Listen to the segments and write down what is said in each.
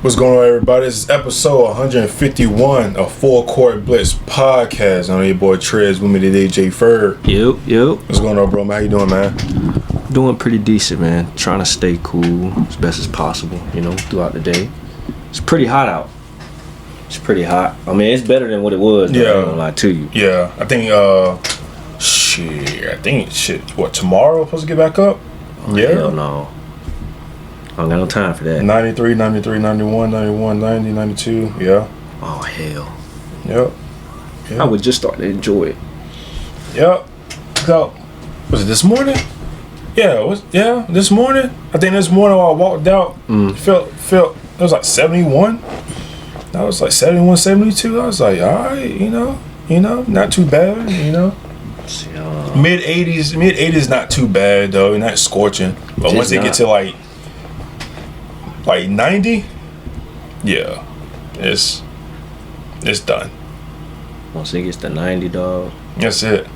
What's going on, everybody? This is episode 151 of Full Court Blitz podcast. I'm your boy Trez, with me today, J. Ferg. Yep. What's going on, bro? How you doing, man? Doing pretty decent, man. Trying to stay cool as best as possible, throughout the day. It's pretty hot out. It's pretty hot. I mean, it's better than what it was. Yeah. I ain't gonna lie to you. Yeah, I think, what, tomorrow supposed to get back up? Yeah. Hell no. I don't got no time for that. 93, 91, 91, 90, 92, yeah. Oh, hell. Yep. I would just start to enjoy it. Yep. So, was it this morning? Yeah, this morning. I think this morning while I walked out, felt it was like 71. I was like 71, 72. I was like, all right, not too bad, Mid 80s not too bad though, not scorching. But once they get to like 90, yeah, it's done. Once it gets to 90, dog. That's it.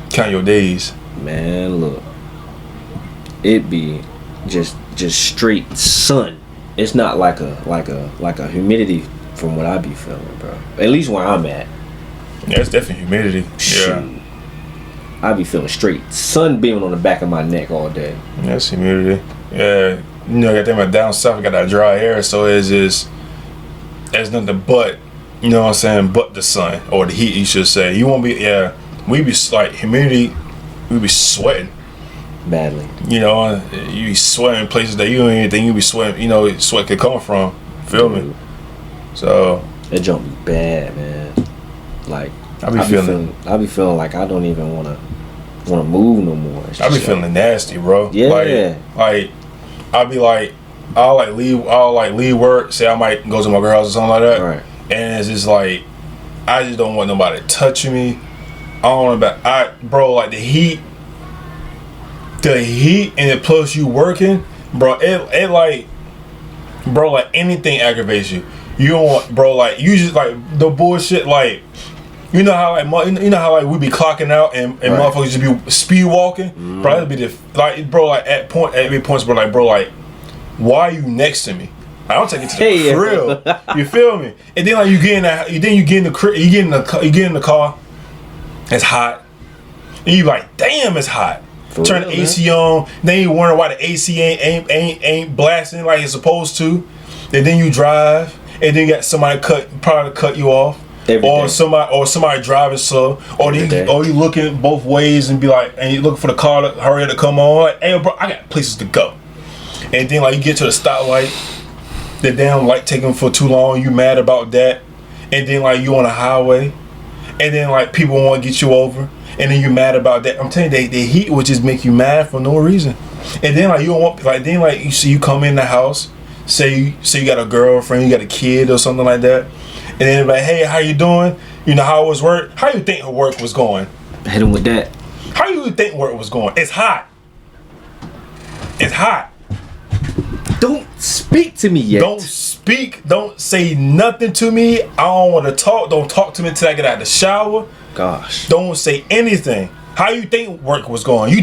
Count your days. Man, look. It be just straight sun. It's not like a humidity from what I be feeling, bro. At least where I'm at. Yeah, it's definitely humidity. Yeah. I be feeling straight sun beaming on the back of my neck all day. That's humidity. Yeah. I got that down south, I got that dry air, so it's nothing but, but the sun, or the heat, you should say. You won't be, we be like, humidity, we be sweating. Badly. You be sweating places that you don't even think you be sweating, sweat could come from. Feel me? So. That jump be bad, man. Like, I be feeling like I don't even want to move no more. I be feeling nasty, bro. Yeah. Like I'll be like, I'll leave work, say I might go to my girl house or something like that. Right. And it's just like, I just don't want nobody touching me. I don't want like the heat and the plus you working, bro, it like anything aggravates you. You don't want, bro, like you just like the bullshit, like you know how we be clocking out and right. Motherfuckers just be speed walking, bro. That'd be at points, bro, why are you next to me? I don't take it to the crib. You feel me? And then like you get in the car. It's hot. And you like, damn, it's hot. Turn the AC on. Then you wonder why the AC ain't blasting like it's supposed to. And then you drive, and then you got somebody cut you off. Or somebody driving slow, or you looking both ways and be like, and you looking for the car to hurry to come on. Like, hey, bro, I got places to go. And then like you get to the stoplight, the damn light taking for too long. You mad about that, and then like you on a highway, and then like people want to get you over, and then you mad about that. I'm telling you, the heat would just make you mad for no reason. And then like you don't want you see you come in the house, say you got a girlfriend, you got a kid or something like that. And then like, hey, how you doing? How it was work? How you think her work was going? Hit him with that. How you think work was going? It's hot. It's hot. Don't speak to me yet. Don't speak. Don't say nothing to me. I don't want to talk. Don't talk to me until I get out of the shower. Gosh. Don't say anything. How you think work was going? You be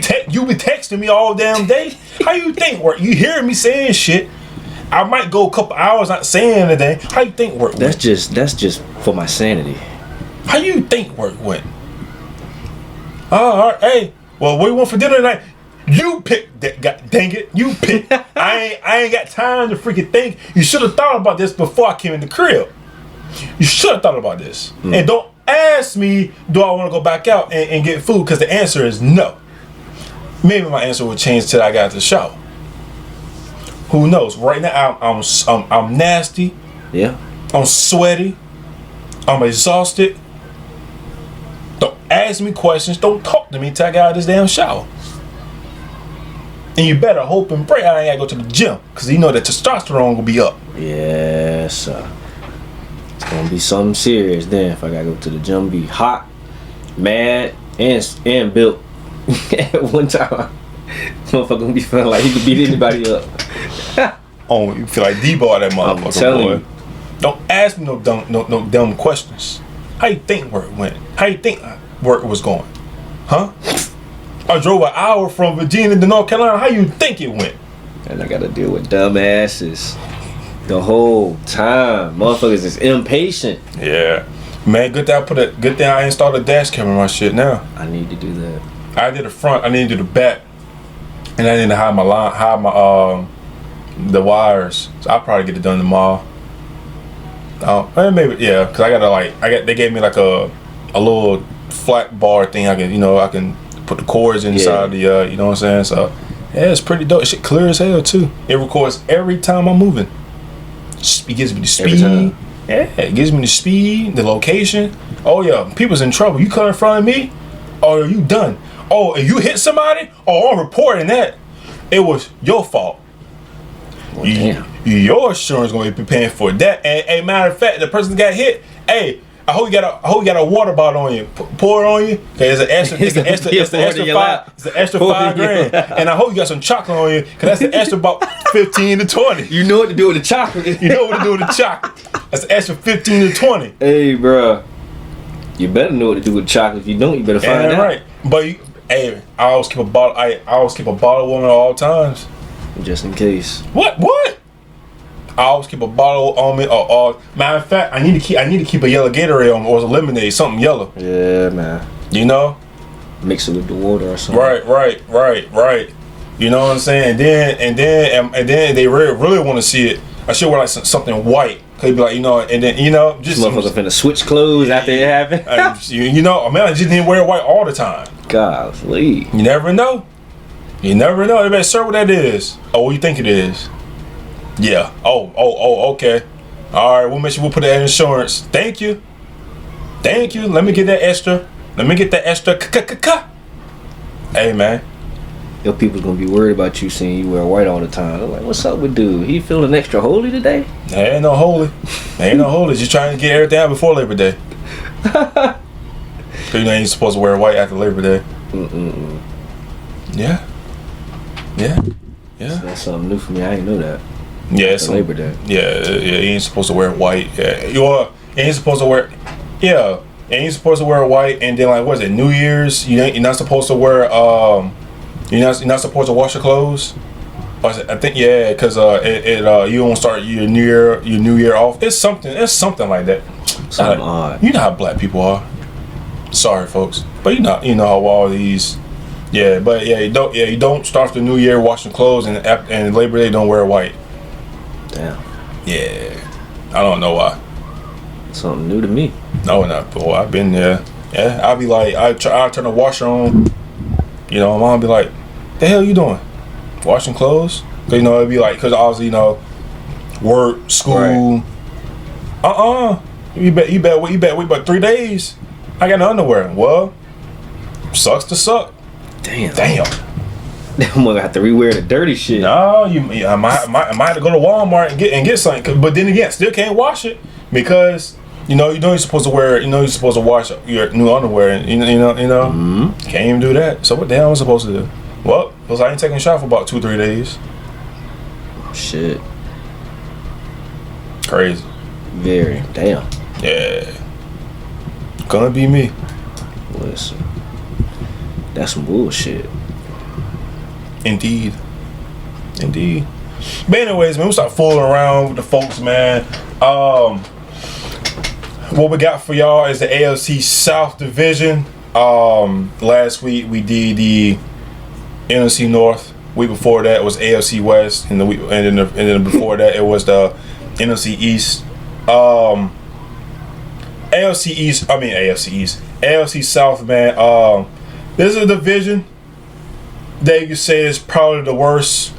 texting me all damn day. How you think work? You hear me saying shit. I might go a couple hours not saying anything. How you think work went? That's just for my sanity. How you think work went? All right. Hey, well, what do you want for dinner tonight? You pick that. God dang it, you pick. I ain't got time to freaking think. You should have thought about this before I came in the crib. You should have thought about this. And don't ask me, do I want to go back out and get food? Because the answer is no. Maybe my answer would change till I got to the shower. Who knows? Right now, I'm nasty. Yeah. I'm sweaty. I'm exhausted. Don't ask me questions. Don't talk to me till I get out of this damn shower. And you better hope and pray I ain't gotta go to the gym, because you know that testosterone will be up. Yes, sir. It's gonna be something serious then if I gotta go to the gym. Be hot, mad, and built at one time. Motherfucker gonna be feeling like he could beat anybody up. Oh, you feel like Debo at that motherfucker, I'm telling boy. you. Don't ask me no dumb questions. How you think work went? How you think work was going? Huh? I drove an hour from Virginia to North Carolina. How you think it went? And I gotta deal with dumb asses. The whole time. Motherfuckers is impatient. Yeah. Man, good thing I installed a dash camera on my shit now. I need to do that. I did the front, I need to do the back. And I need to hide my the wires. So I'll probably get it done tomorrow. Maybe, yeah, because they gave me like a little flat bar thing. I can put the cords inside the, you know what I'm saying? So, yeah, it's pretty dope. Shit clear as hell, too. It records every time I'm moving. It gives me the speed. Yeah, it gives me the speed, the location. Oh, yeah, people's in trouble. You come in front of me, oh, you done. Oh, if you hit somebody, oh, I'm reporting that. It was your fault. Well, damn. Your insurance gonna be paying for that. And a matter of fact, the person that got hit, hey, I hope you got a water bottle on you. Pour it on you. Okay, it's an extra $5,000. And I hope you got some chocolate on you, because that's the extra about 15 to 20. You know what to do with the chocolate. You know what to do with the chocolate. That's the extra 15 to 20. Hey, bro. You better know what to do with the chocolate. If you don't, you better find out. Right. But I always keep a bottle. I always keep a bottle of water at all times. Just in case. What? I always keep a bottle on me. Matter of fact, I need to keep a yellow Gatorade on me, or a lemonade, something yellow. Yeah, man. You know. Mix it with the water or something. Right. You know what I'm saying? And then they really want to see it. I should wear like something white. Could be like, and then just motherfucker finna switch clothes after it happened. I just didn't wear white all the time. Golly. You never know. They better, sir, what that is. Oh, what you think it is? Yeah. Oh, okay. All right, we'll make sure we'll put that in insurance. Thank you. Let me get that extra. Hey, man. Your people's gonna be worried about you seeing you wear white all the time. They're like, what's up with dude? He feeling extra holy today? Ain't no holy. Just trying to get everything out before Labor Day. Cause you ain't supposed to wear white after Labor Day. Yeah. So that's something new for me. I didn't know that. Yeah, it's Labor Day. Yeah, you ain't supposed to wear white. Yeah, you ain't supposed to wear. Yeah, ain't supposed to wear white. And then like, what is it? New Year's? You're not supposed to wear. You're not supposed to wash your clothes. I think because you don't start your new year off. It's something like that. Something odd. You know how black people are. Sorry, folks, but you know how all these. Yeah, but you don't start the new year washing clothes, and Labor Day don't wear white. Damn. Yeah, I don't know why. Something new to me. No, not boy. I've been there. Yeah, I'll be like, I turn the washer on. My mom be like, "The hell you doing? Washing clothes?" Cause it'd be like, cause obviously work, school. Right. You bet wait about 3 days. I got no underwear. Well, sucks to suck. Damn. I'm gonna have to rewear the dirty shit. No, I might have to go to Walmart and get something. But then again, still can't wash it because you're supposed to wear. You're supposed to wash your new underwear, and Mm-hmm. Can't even do that. So what the hell am I supposed to do? Well, because I ain't taking a shower for about 2-3 days. Shit. Crazy. Very. Damn. Yeah. Gonna be me. Listen. That's some bullshit. Indeed. But anyways, man, we start fooling around with the folks, man. What we got for y'all is the AFC South Division. Last week we did the NFC North. Week before that was AFC West, and then before that it was the NFC East. AFC South, man. This is a division that you could say is probably the worst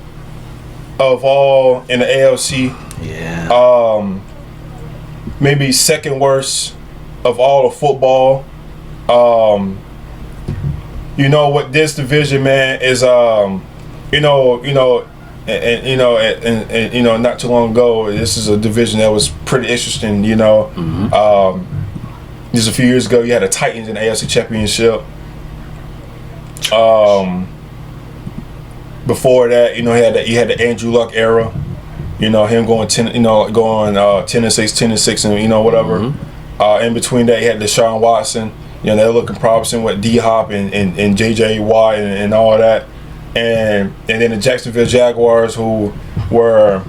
of all in the AFC. Yeah. Maybe second worst of all of football. What this division, man, is and not too long ago, this is a division that was pretty interesting. Mm-hmm. Just a few years ago, you had the Titans in the AFC Championship. Before that, you had the Andrew Luck era. Him going 10-6, and whatever. Mm-hmm. In between that, you had Deshaun Watson. They're looking promising with D Hop and JJ Watt and all that. And then the Jacksonville Jaguars, who were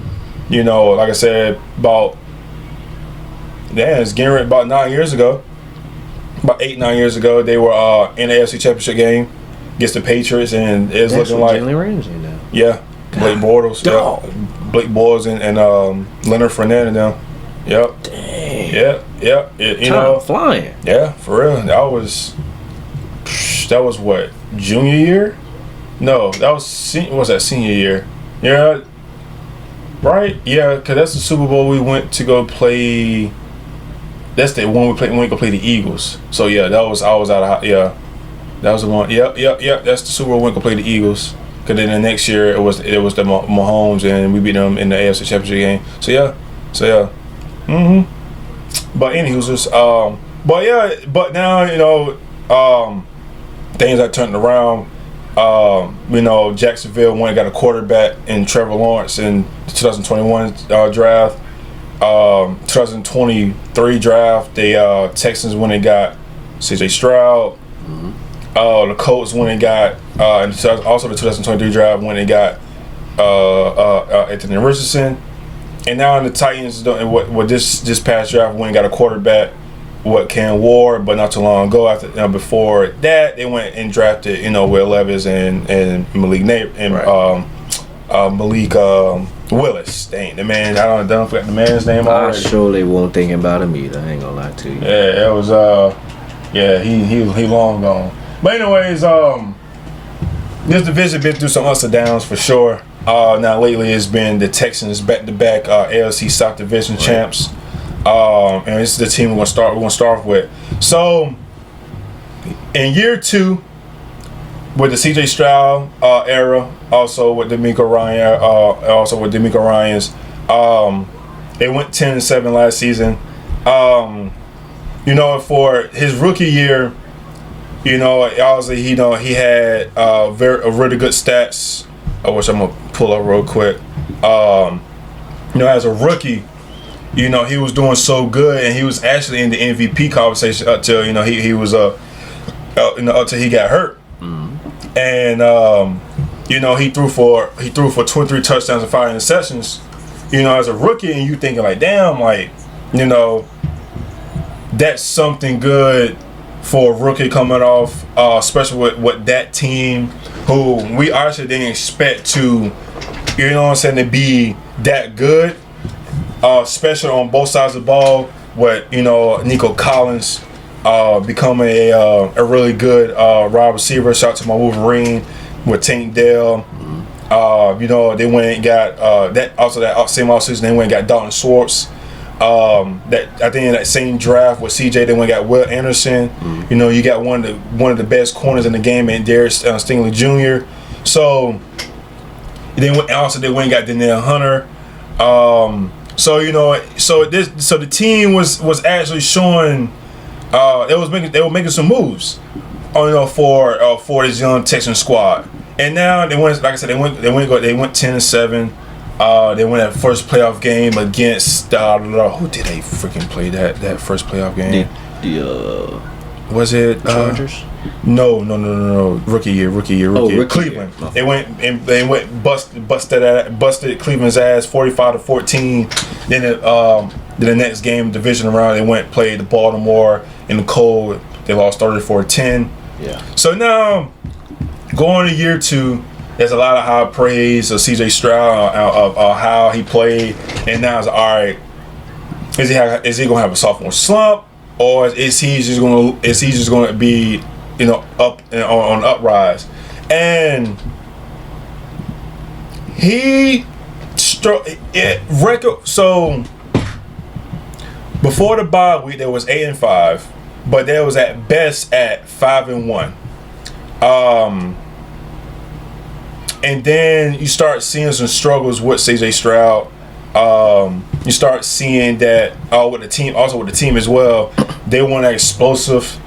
You know, like I said, it's getting ready, about 9 years ago. About 8-9 years ago, they were in the AFC Championship game against the Patriots, and it was looking like Jalen Ramsey now. Yeah, Blake Bortles, Blake Bortles and Leonard Fournette and them. Yep. Dang. Yeah. You know, flying. Yeah, for real. That was what, junior year? No, that was senior year? Yeah, right. Yeah, because that's the Super Bowl we went to go play. That's the one we played when we go play the Eagles. So yeah, I was out of that was the one. Yep. That's the Super Bowl we went to play the Eagles. Because then the next year it was the Mahomes, and we beat them in the AFC Championship game. So yeah. But anywho's just but now, you know, things are turning around. You know, Jacksonville went and got a quarterback in Trevor Lawrence in the 2021 draft. 2023 draft, the Texans went and got CJ Stroud. The Colts went and got also the 2023 draft went and got Anthony Richardson. And now in the Titans, what this past draft went and got a quarterback, Cam Ward, but not too long ago. Before that, they went and drafted, you know, Will Levis and Malik Malik Willis. Dang, the man, I don't forget the man's name already. I surely won't think about him either. I ain't gonna lie to you. Yeah, it was he long gone. But anyways, this division been through some ups and downs for sure. Now lately it's been the Texans back-to-back AFC South Division champs. And this is the team we're gonna start off with. So in year 2, with the CJ Stroud era, also with D'Amico Ryans, they went 10-7 last season. You know, for his rookie year, you know, obviously, he had really good stats, which I'm gonna pull up real quick. You know, as a rookie, you know, he was doing so good, and he was actually in the MVP conversation until, you know, he was until he got hurt. And you know, he threw for 23 touchdowns and 5 interceptions. You know, as a rookie, and you thinking like, damn, like, you know, that's something good for a rookie coming off, especially with that team who we actually didn't expect to, you know what I'm saying, to be that good, especially on both sides of the ball. With, you know, Nico Collins becoming a really good wide receiver. Shout out to my Wolverine with Tank Dell. You know, they went and got that same offseason. They went and got Dalton Schwartz. That I think in that same draft with CJ, they went and got Will Anderson. You know, you got one of the best corners in the game, and Darius Stingley Jr. So they went and got Danielle Hunter. So you know, so the team was actually showing. They were making some moves, you know, for this young Texan squad. And now they went, like I said, they went 10-7. They won that first playoff game against who did they freaking play that first playoff game? Was it Chargers? No. Rookie year. Cleveland. Year. They went busted Cleveland's ass 45-14. Then the next game, division round, they went played the Baltimore in the cold. They lost 34-10. Yeah. So now going to year 2. There's a lot of high praise of CJ Stroud of how he played, and now it's all right. Is he gonna have a sophomore slump, or is he just gonna be, you know, up and on uprise? And he struck it record. So before the bye week, there was 8-5, but there was at best at 5-1. And then you start seeing some struggles with CJ Stroud. You start seeing that with the team as well. They weren't that explosive,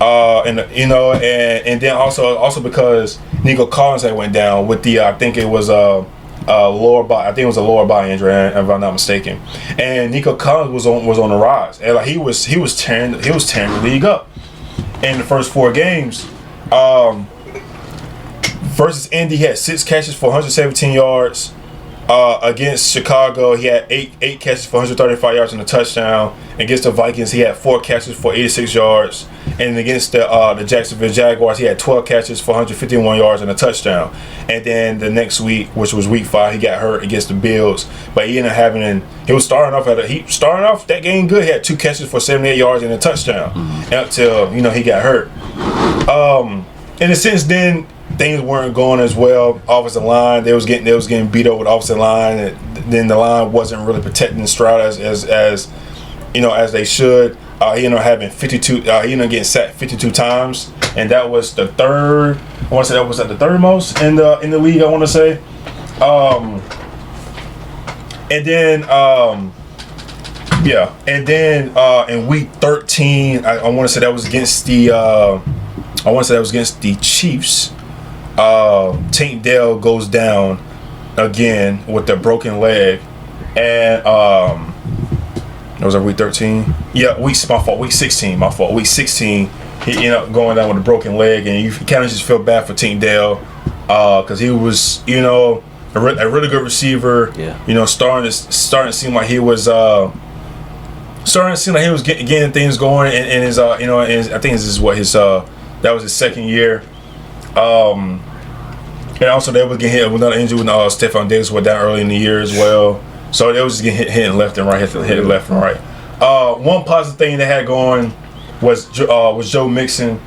and then also because Nico Collins had went down with the I think it was a lower body injury, if I'm not mistaken. And Nico Collins was on the rise, and like he was tearing the league up in the first 4 games. Versus Indy, he had 6 catches for 117 yards. Against Chicago, he had eight catches for 135 yards and a touchdown. Against the Vikings, he had 4 catches for 86 yards. And against the Jacksonville Jaguars, he had 12 catches for 151 yards and a touchdown. And then the next week, which was week 5, he got hurt against the Bills. But he ended up having, he was starting off that game good. He had 2 catches for 78 yards and a touchdown until he got hurt. In a sense, then things weren't going as well. Offensive line, they was getting beat over the offensive line, and then the line wasn't really protecting Stroud as they should. He ended up having 52. He ended up getting sacked 52 times, and that was the third. I want to say that was at the third most in the league. I want to say, in week 13, I want to say that was against the Chiefs. Tank Dell goes down again with a broken leg, and it was week 13. Yeah, week 16. My fault. Week 16, he ended up going down with a broken leg, and you kind of just feel bad for Tank Dell because he was a really good receiver. Yeah. Starting to seem like he was getting things going, and his and I think this is what his that was his second year. And also they was getting hit with another injury when Stephon Diggs went down early in the year as well. So they was just getting hit left and right, hit left and right. One positive thing they had going was Joe Mixon.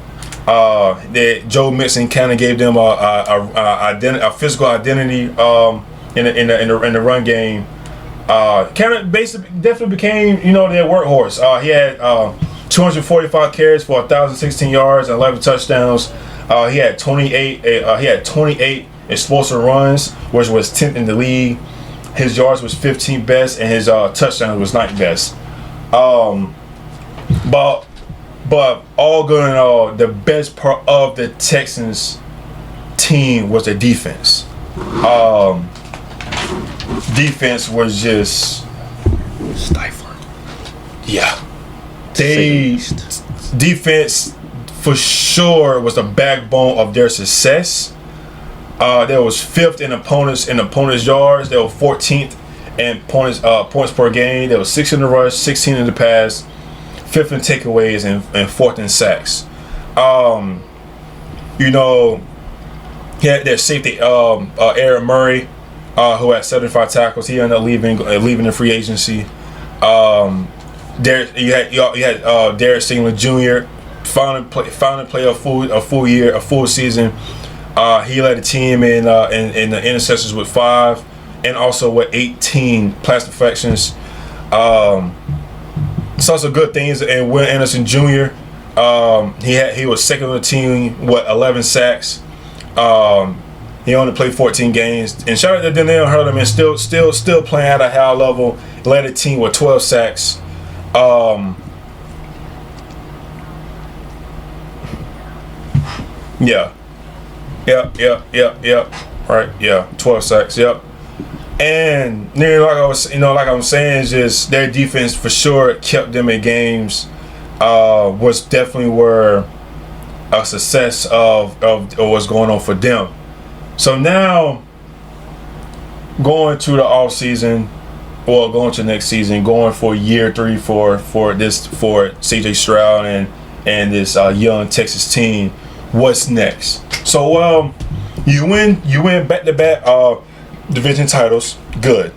Joe Mixon kind of gave them a physical identity in the run game. Kind of definitely became their workhorse. He had 245 carries for 1,016 yards and 11 touchdowns. He had 28 explosive runs, which was 10th in the league. His yards was 15th best, and his touchdowns was 9th best. But all good and all, the best part of the Texans team was the defense. Defense was just stifling. Yeah, defense for sure was the backbone of their success. There was 5th in opponents yards. They were 14th in points per game. There was 6th in the rush, 16th in the pass, 5th in takeaways, and 4th in sacks. He had their safety Aaron Murray, who had 75 tackles. He ended up leaving in free agency. You had Derek Stingley Jr. finally play a full season. He led the team in the interceptions with 5, and also with 18 pass deflections. Saw some good things. And Will Anderson Jr. He was second on the team with 11 sacks. He only played 14 games. And shout out to Daniel Herderman, still playing at a high level. Led the team with 12 sacks. Yeah. Right. Yeah. 12 sacks. Yep. And like I was saying, is just their defense for sure kept them in games. Was definitely where a success of what's going on for them. So now going to the offseason, or going to next season, going for year 3 for CJ Stroud and this young Texas team. What's next? So you win back-to-back division titles. Good.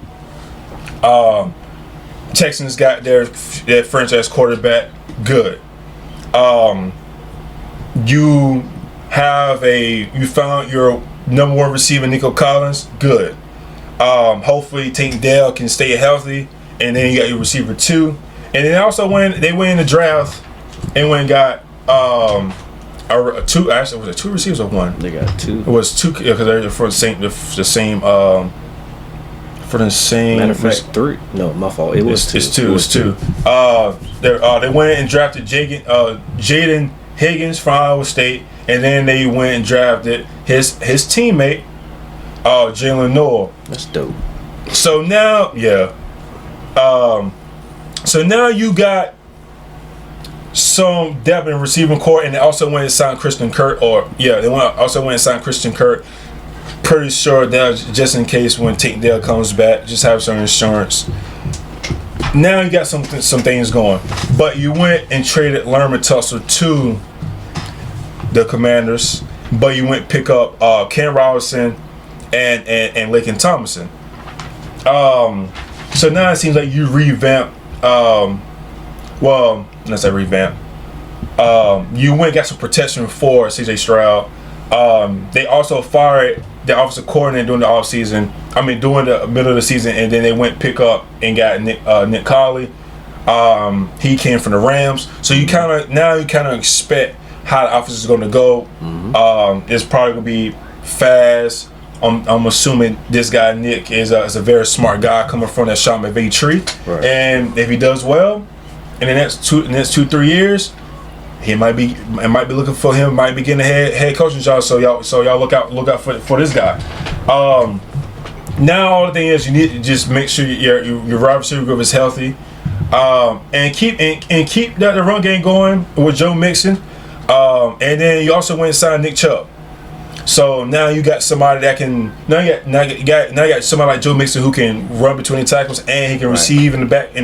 Texans got their franchise quarterback. Good. You found your number 1 receiver, Nico Collins. Good. Hopefully Tank Dell can stay healthy, and then you got your receiver 2. And then also they win the draft and went and got 2. Actually, was it 2 receivers or 1? They got 2. It was 2 because they're for the same. Matter of fact, 3. No, my fault. It was 2. It's 2. It was 2. They went and drafted Jaden Higgins from Iowa State, and then they went and drafted his teammate, Jalen Noel. That's dope. So now, so now you got some depth in receiving core, and they also went and signed Christian Kirk. They also went and signed Christian Kirk. pretty sure that just in case when Tank Dell comes back, just have some insurance. Now you got some things going, but you went and traded Lerman Tussle to the Commanders, but you went pick up Ken Robinson and Lakin Tomlinson. So now it seems like you revamp. Well, let's say revamp. You went and got some protection for CJ Stroud. They also fired the offensive coordinator during the offseason. I mean, during the middle of the season, and then they went pick up and got Nick Colley. He came from the Rams. So you kind of expect how the offense is going to go. It's probably going to be fast. I'm assuming this guy Nick is a very smart guy coming from that Sean McVay tree. Right. And if he does well in the next 2-3 years, it might be looking for him. Might be getting a head coaching job. So y'all look out for this guy. Now all the thing is you need to just make sure your wide receiver group is healthy, and keep the run game going with Joe Mixon, and then you also went and signed Nick Chubb. So now you got somebody that can now you got somebody like Joe Mixon who can run between the tackles and he can receive in the back,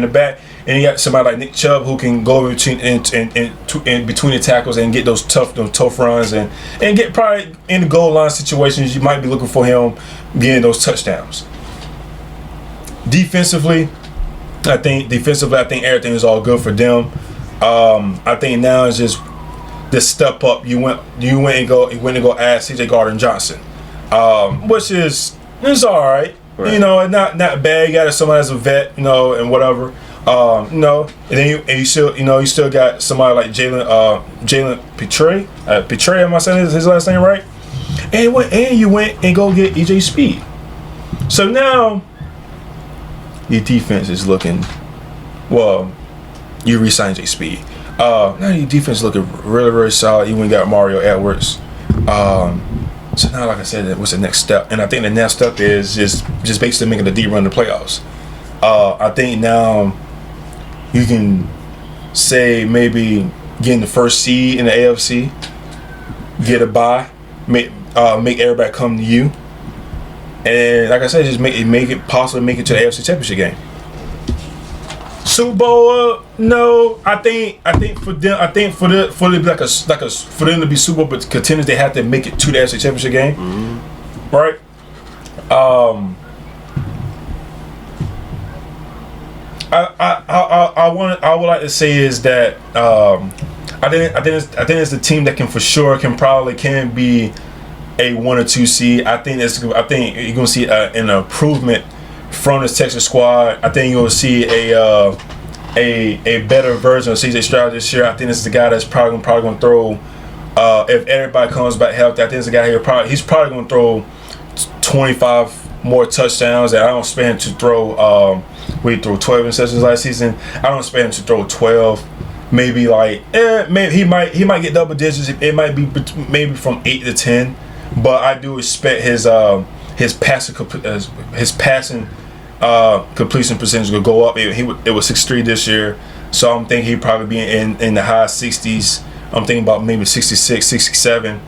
and you got somebody like Nick Chubb who can go between in between the tackles and get those tough runs and get probably in the goal line situations. You might be looking for him getting those touchdowns. Defensively, I think everything is all good for them. I think now it's just this step up. You went and go add CJ Gardner-Johnson, which is all right. You know, not bad. You got somebody as a vet, you know, and whatever. You know, and then you still got somebody like Jalen Petre. Am I saying his last name right? And you went and go get EJ Speed. So now your defense is looking well. You re-signed EJ Speed. Now your defense is looking really, really solid. You went and got Mario Edwards. So now, like I said, what's the next step? And I think the next step is just basically making the deep run in the playoffs. I think now you can say maybe getting the first seed in the AFC, get a bye, make everybody come to you, and like I said, just make it possible to make it to the AFC Championship game. Super Bowl, no. I think for them, for them to be Super Bowl contenders, they have to make it to the AFC Championship game, right? I would like to say is that I think it's the team that can be a 1 or 2 seed. I think you're gonna see an improvement from this Texas squad. I think you're gonna see a better version of CJ Stroud this year. I think this is the guy that's probably gonna throw. If everybody comes back healthy, I think it's the guy here. He's probably gonna throw 25 more touchdowns. And I don't expect him to throw. We threw 12 interceptions last season. I don't expect him to throw 12. Maybe maybe he might get double digits. It might be maybe from 8 to 10. But I do expect his passing completion percentage will go up. It was 63 this year, so I'm thinking he'd probably be in the high 60s. I'm thinking about maybe 66, 67.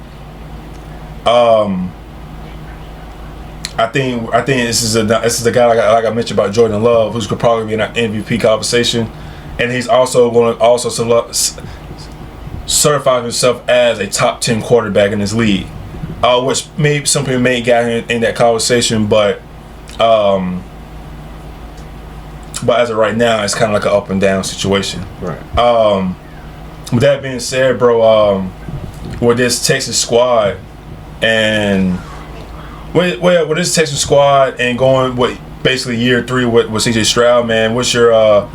I think this is a guy like I mentioned about Jordan Love, who's could probably be in an MVP conversation, and he's also going to certify himself as a top 10 quarterback in this league, which maybe some people may get him in that conversation, but as of right now, it's kind of like an up and down situation. Right. With that being said, bro, with this Texas squad and with this Texas squad and going with basically year 3 with CJ Stroud, man, what's your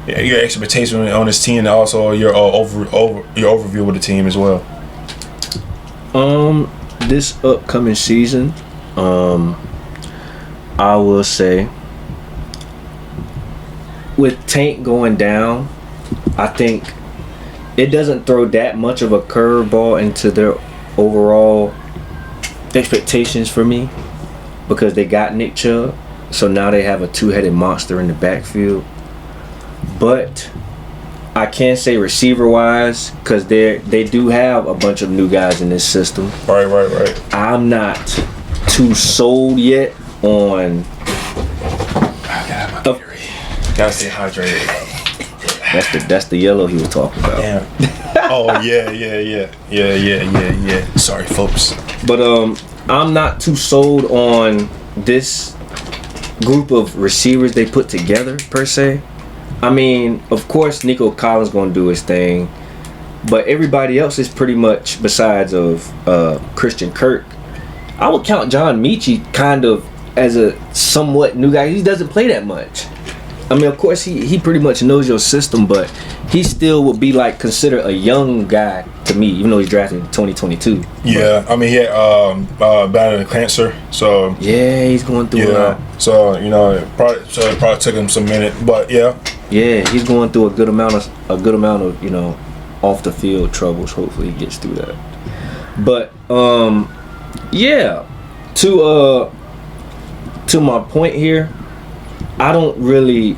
expectation on this team and also your overview with the team as well? This upcoming season, I will say, with Tank going down, I think it doesn't throw that much of a curveball into their overall expectations for me, because they got Nick Chubb, so now they have a 2-headed monster in the backfield. But I can't say receiver wise, because they do have a bunch of new guys in this system. Right. I'm not too sold yet on. Gotta stay hydrated. That's the yellow he was talking about. Damn. Oh yeah. Sorry, folks. But I'm not too sold on this group of receivers they put together per se. I mean, of course, Nico Collins gonna do his thing, but everybody else is pretty much, besides of Christian Kirk. I would count John Mechie kind of as a somewhat new guy. He doesn't play that much. I mean, of course, he pretty much knows your system, but he still would be like considered a young guy to me, even though he's drafted in 2022. Yeah, but, I mean, he had battled cancer, so yeah, he's going through. Yeah, so you know, it probably took him some minute, but yeah. Yeah, he's going through a good amount of you know, off the field troubles. Hopefully, he gets through that. But yeah, to my point here. I don't really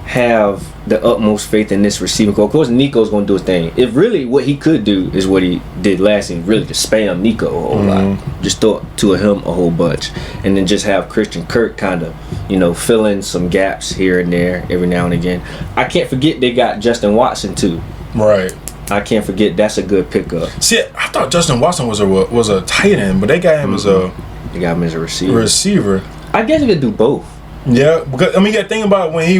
have the utmost faith in this receiving core. Of course, Nico's going to do his thing. If really what he could do is what he did last season, really just spam Nico a whole lot. Just throw it to him a whole bunch. And then just have Christian Kirk kind of, you know, fill in some gaps here and there every now and again. I can't forget they got Justin Watson too. Right. I can't forget that's a good pickup. See, I thought Justin Watson was a tight end, but they got him as a... They got him as a receiver. I guess you could do both. Yeah, because I mean, you got to think about maybe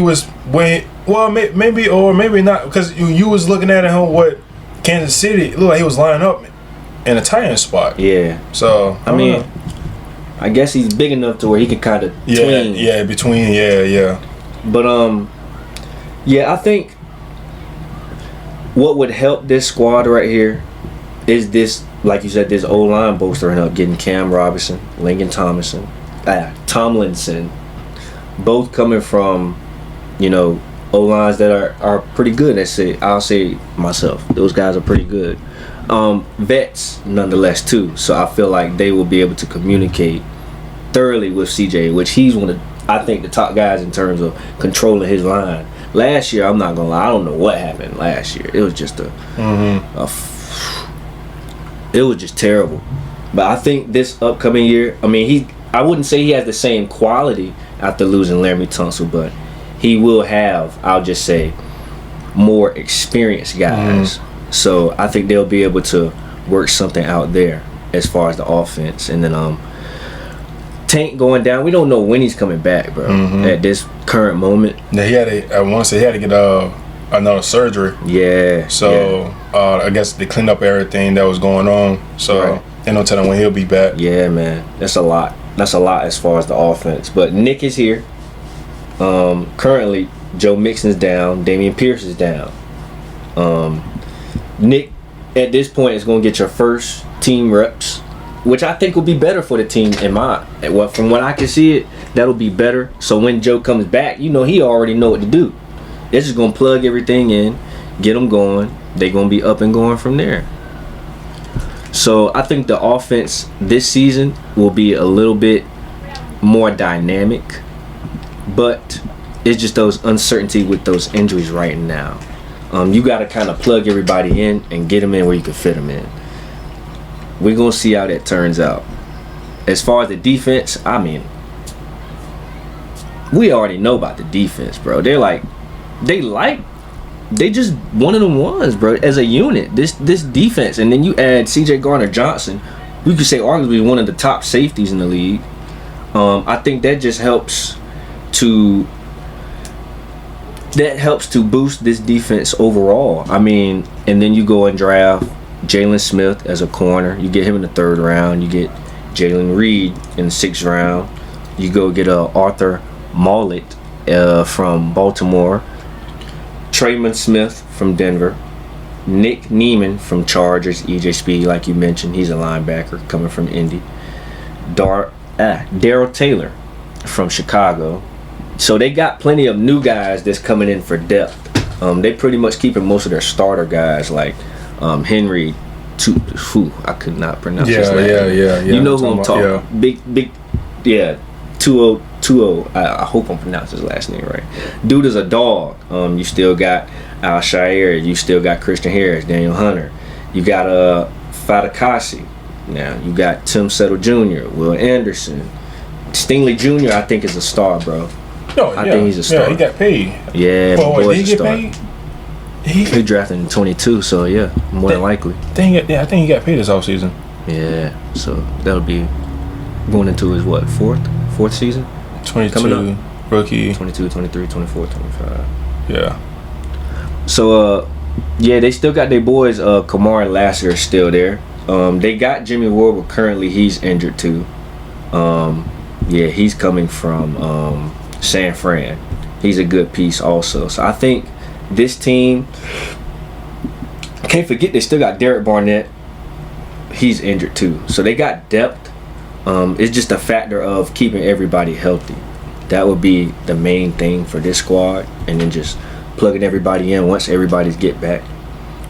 or maybe not, because you was looking at him what Kansas City, it looked like he was lining up in a tight end spot. Yeah. So I mean, I guess he's big enough to where he can kind of between. Yeah. But yeah, I think what would help this squad right here is this, like you said, this O-line bolstering up, getting Cam Robinson, Lincoln Tomlinson. Both coming from, you know, O-lines that are pretty good. I'll say myself, those guys are pretty good. Vets, nonetheless, too. So I feel like they will be able to communicate thoroughly with CJ, which he's one of, I think, the top guys in terms of controlling his line. Last year, I'm not gonna lie, I don't know what happened last year. It was just it was just terrible. But I think this upcoming year, I mean, I wouldn't say he has the same quality after losing Laramie Tunsil, but he will have, I'll just say, more experienced guys. So I think they'll be able to work something out there as far as the offense. And then Tank going down, we don't know when he's coming back, bro. At this current moment. Yeah, he had to get another surgery. Yeah. So I guess they cleaned up everything that was going on. So they don't tell him when he'll be back. Yeah, man, that's a lot. That's a lot as far as the offense. But Nick is here. Currently, Joe Mixon's down. Damian Pierce is down. Nick, at this point, is going to get your first team reps, which I think will be better for the team. From what I can see it, that'll be better. So when Joe comes back, you know, he already know what to do. They're just going to plug everything in, get them going. They're going to be up and going from there. So I think the offense this season will be a little bit more dynamic, but it's just those uncertainty with those injuries right now. You got to kind of plug everybody in and get them in where you can fit them in. We're going to see how that turns out. As far as the defense, I mean, we already know about the defense, bro. They just one of them ones, bro. As a unit, this defense, and then you add C.J. Gardner-Johnson, we could say arguably one of the top safeties in the league. I think that just helps to boost this defense overall. I mean, and then you go and draft Jalen Smith as a corner. You get him in the 3rd round. You get Jalen Reed in the 6th round. You go get Arthur Mollett from Baltimore. Traymon Smith from Denver, Nick Neiman from Chargers, EJ Speed, like you mentioned, he's a linebacker coming from Indy. Darrell Taylor from Chicago. So they got plenty of new guys that's coming in for depth. They pretty much keeping most of their starter guys like Henry. I could not pronounce his last name. Yeah. You know who I'm talking. Big. 2-0. I hope I'm pronouncing his last name right. Dude is a dog. You still got Al Shire. You still got Christian Harris, Daniel Hunter. You got Fatakasi. Now you got Tim Settle Jr., Will Anderson, Stingley Jr. I think is a star, bro. I think he's a star. Yeah, he got paid. Yeah, Well, boy's did he a get star. paid? He drafted in 22, so yeah, more than likely. I think he got paid this offseason. Yeah, so that'll be going into his fourth season? 22, rookie. 22, 23, 24, 25. Yeah. So, yeah, they still got their boys. Kamar and Lasser are still there. They got Jimmy Ward, but currently he's injured too. Yeah, he's coming from San Fran. He's a good piece also. So I think this team, can't forget they still got Derek Barnett. He's injured too. So they got depth. It's just a factor of keeping everybody healthy. That would be the main thing for this squad, and then just plugging everybody in once everybody's get back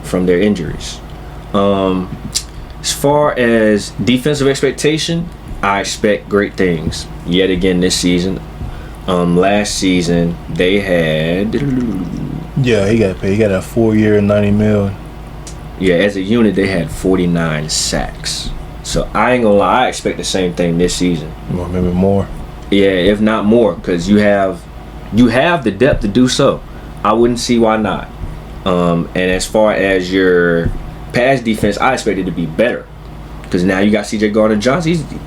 from their injuries. As far as defensive expectation, I expect great things yet again this season. Last season they had Yeah, he got paid. He got a 4-year, $90 million. Yeah, as a unit they had 49 sacks. So I ain't gonna lie, I expect the same thing this season. Well, maybe more. Yeah, if not more, because you have the depth to do so. I wouldn't see why not. And as far as your pass defense, I expect it to be better, because now you got C.J. Gardner-Johnson.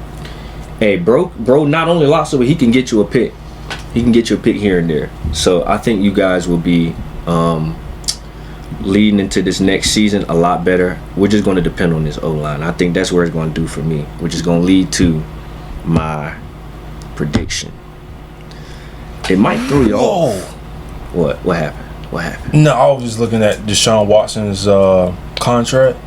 Hey, bro, not only lost it, but he can get you a pick. He can get you a pick here and there. So I think you guys will be leading into this next season a lot better. We're just going to depend on this O-line. I think that's where it's going to do for me, which is going to lead to my prediction. It might throw you off. What happened? No, I was just looking at Deshaun Watson's contract.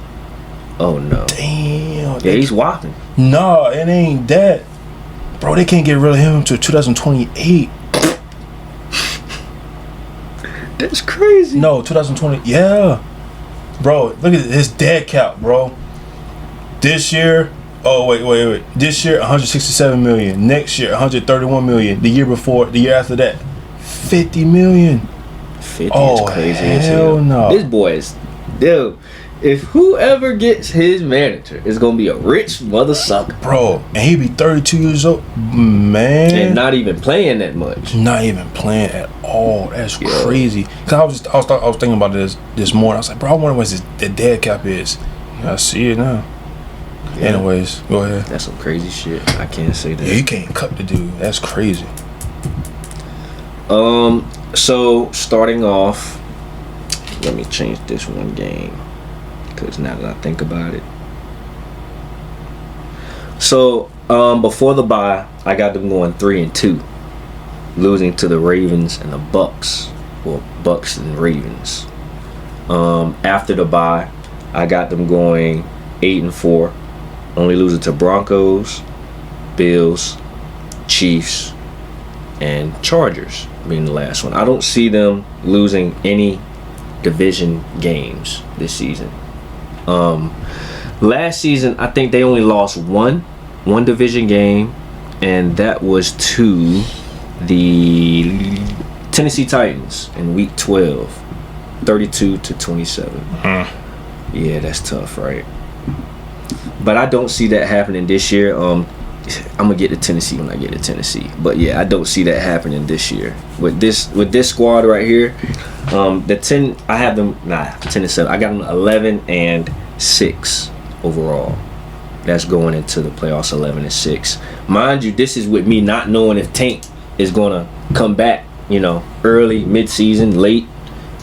Oh no. Damn. Yeah, he's whopping. No, it ain't that. Bro, they can't get rid of him until 2028. That's crazy. No, 2020. Yeah. Bro, look at his dead cap, bro. This year, wait. This year, 167 million. Next year, 131 million. The year before, the year after that, 50 million. 50 is crazy as hell hell. no. This boy is, dude. If whoever gets his manager is gonna be a rich mother sucker, bro, and he be 32 years old, man, and not even playing that much. Not even playing at all. That's crazy. Cause I was thinking about this morning. I was like, bro, I wonder what the dead cap is. I see it now. Yeah. Anyways, go ahead. That's some crazy shit. I can't say that. Yeah, you can't cut the dude. That's crazy. So starting off, let me change this one game, because now that I think about it. So before the bye, I got them going 3-2, losing to the Ravens and the Bucks, or Bucks and Ravens. After the bye, I got them going 8-4, only losing to Broncos, Bills, Chiefs, and Chargers being the last one. I don't see them losing any division games this season. Last season, I think they only lost one division game, and that was to the Tennessee Titans in Week 12, 32-27. Yeah, that's tough, right? But I don't see that happening this year. I'm gonna get to Tennessee when I get to Tennessee. But yeah, I don't see that happening this year with this squad right here. I have them 10-7. I got them 11-6 overall. That's going into the playoffs 11-6. Mind you, this is with me not knowing if Tank is gonna come back, early, mid-season, late.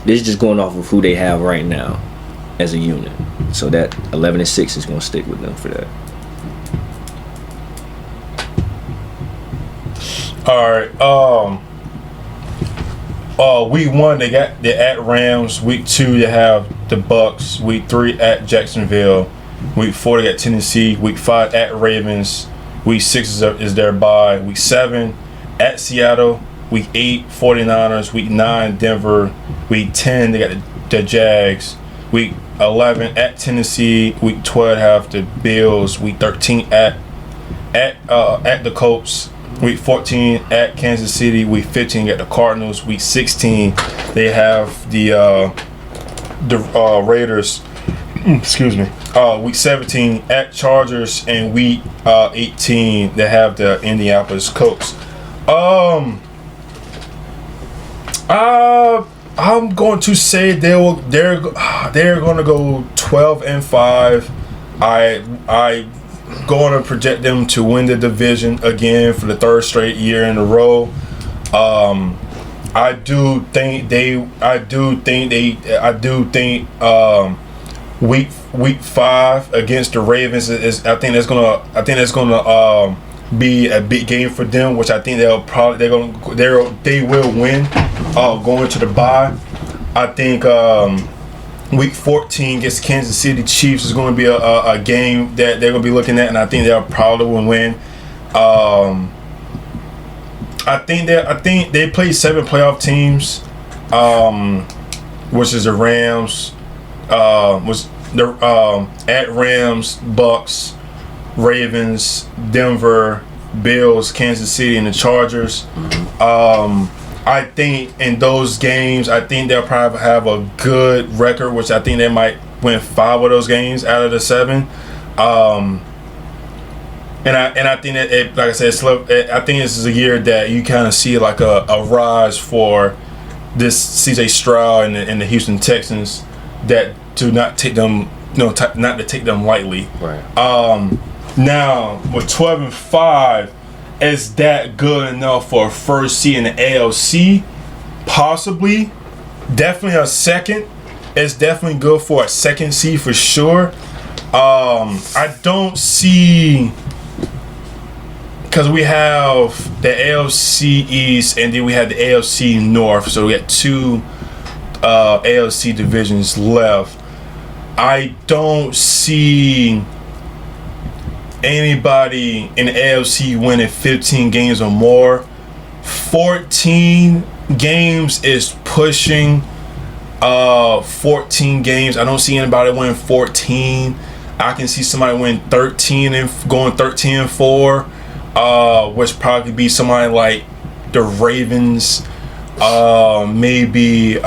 This is just going off of who they have right now as a unit. So that 11-6 is gonna stick with them for that. All right. Week 1 they're at Rams. Week 2 they have the Bucks. Week 3 at Jacksonville. Week 4 they got Tennessee. Week 5 at Ravens. Week 6 is their bye. Week 7 at Seattle. Week 8 49ers. Week 9 Denver. Week 10 they got the Jags. Week 11 at Tennessee. Week 12 have the Bills. Week 13 at the Colts. Week 14 at Kansas City. Week 15 at the Cardinals. Week 16 they have the Raiders. excuse me. Week 17 at Chargers, and week 18 they have the Indianapolis Colts. I'm going to say they're going to go 12-5. I going to project them to win the division again for the third straight year in a row. I do think week 5 against the Ravens is I think that's gonna be a big game for them, which I think they will win going to the bye. I think week 14 against Kansas City Chiefs is going to be a game that they're going to be looking at, and I think they'll probably will win. I think they play 7 playoff teams, which is the Rams, at Rams, Bucks, Ravens, Denver, Bills, Kansas City, and the Chargers. I think in those games, I think they'll probably have a good record, which I think they might win 5 of those games out of the 7. And I think that like I said, I think this is a year that you kind of see like a rise for this CJ Stroud and the Houston Texans, that to not take them, not to take them lightly. Right. Now with 12-5, is that good enough for a first seed in the AFC? Possibly. Definitely a second. It's definitely good for a second seed for sure. I don't see, because we have the AFC East and then we have the AFC North, so we got 2 AFC divisions left. I don't see anybody in the AFC winning 15 games or more. 14 games is pushing 14 games. I don't see anybody winning 14. I can see somebody win 13 and going 13-4, which probably be somebody like the Ravens, maybe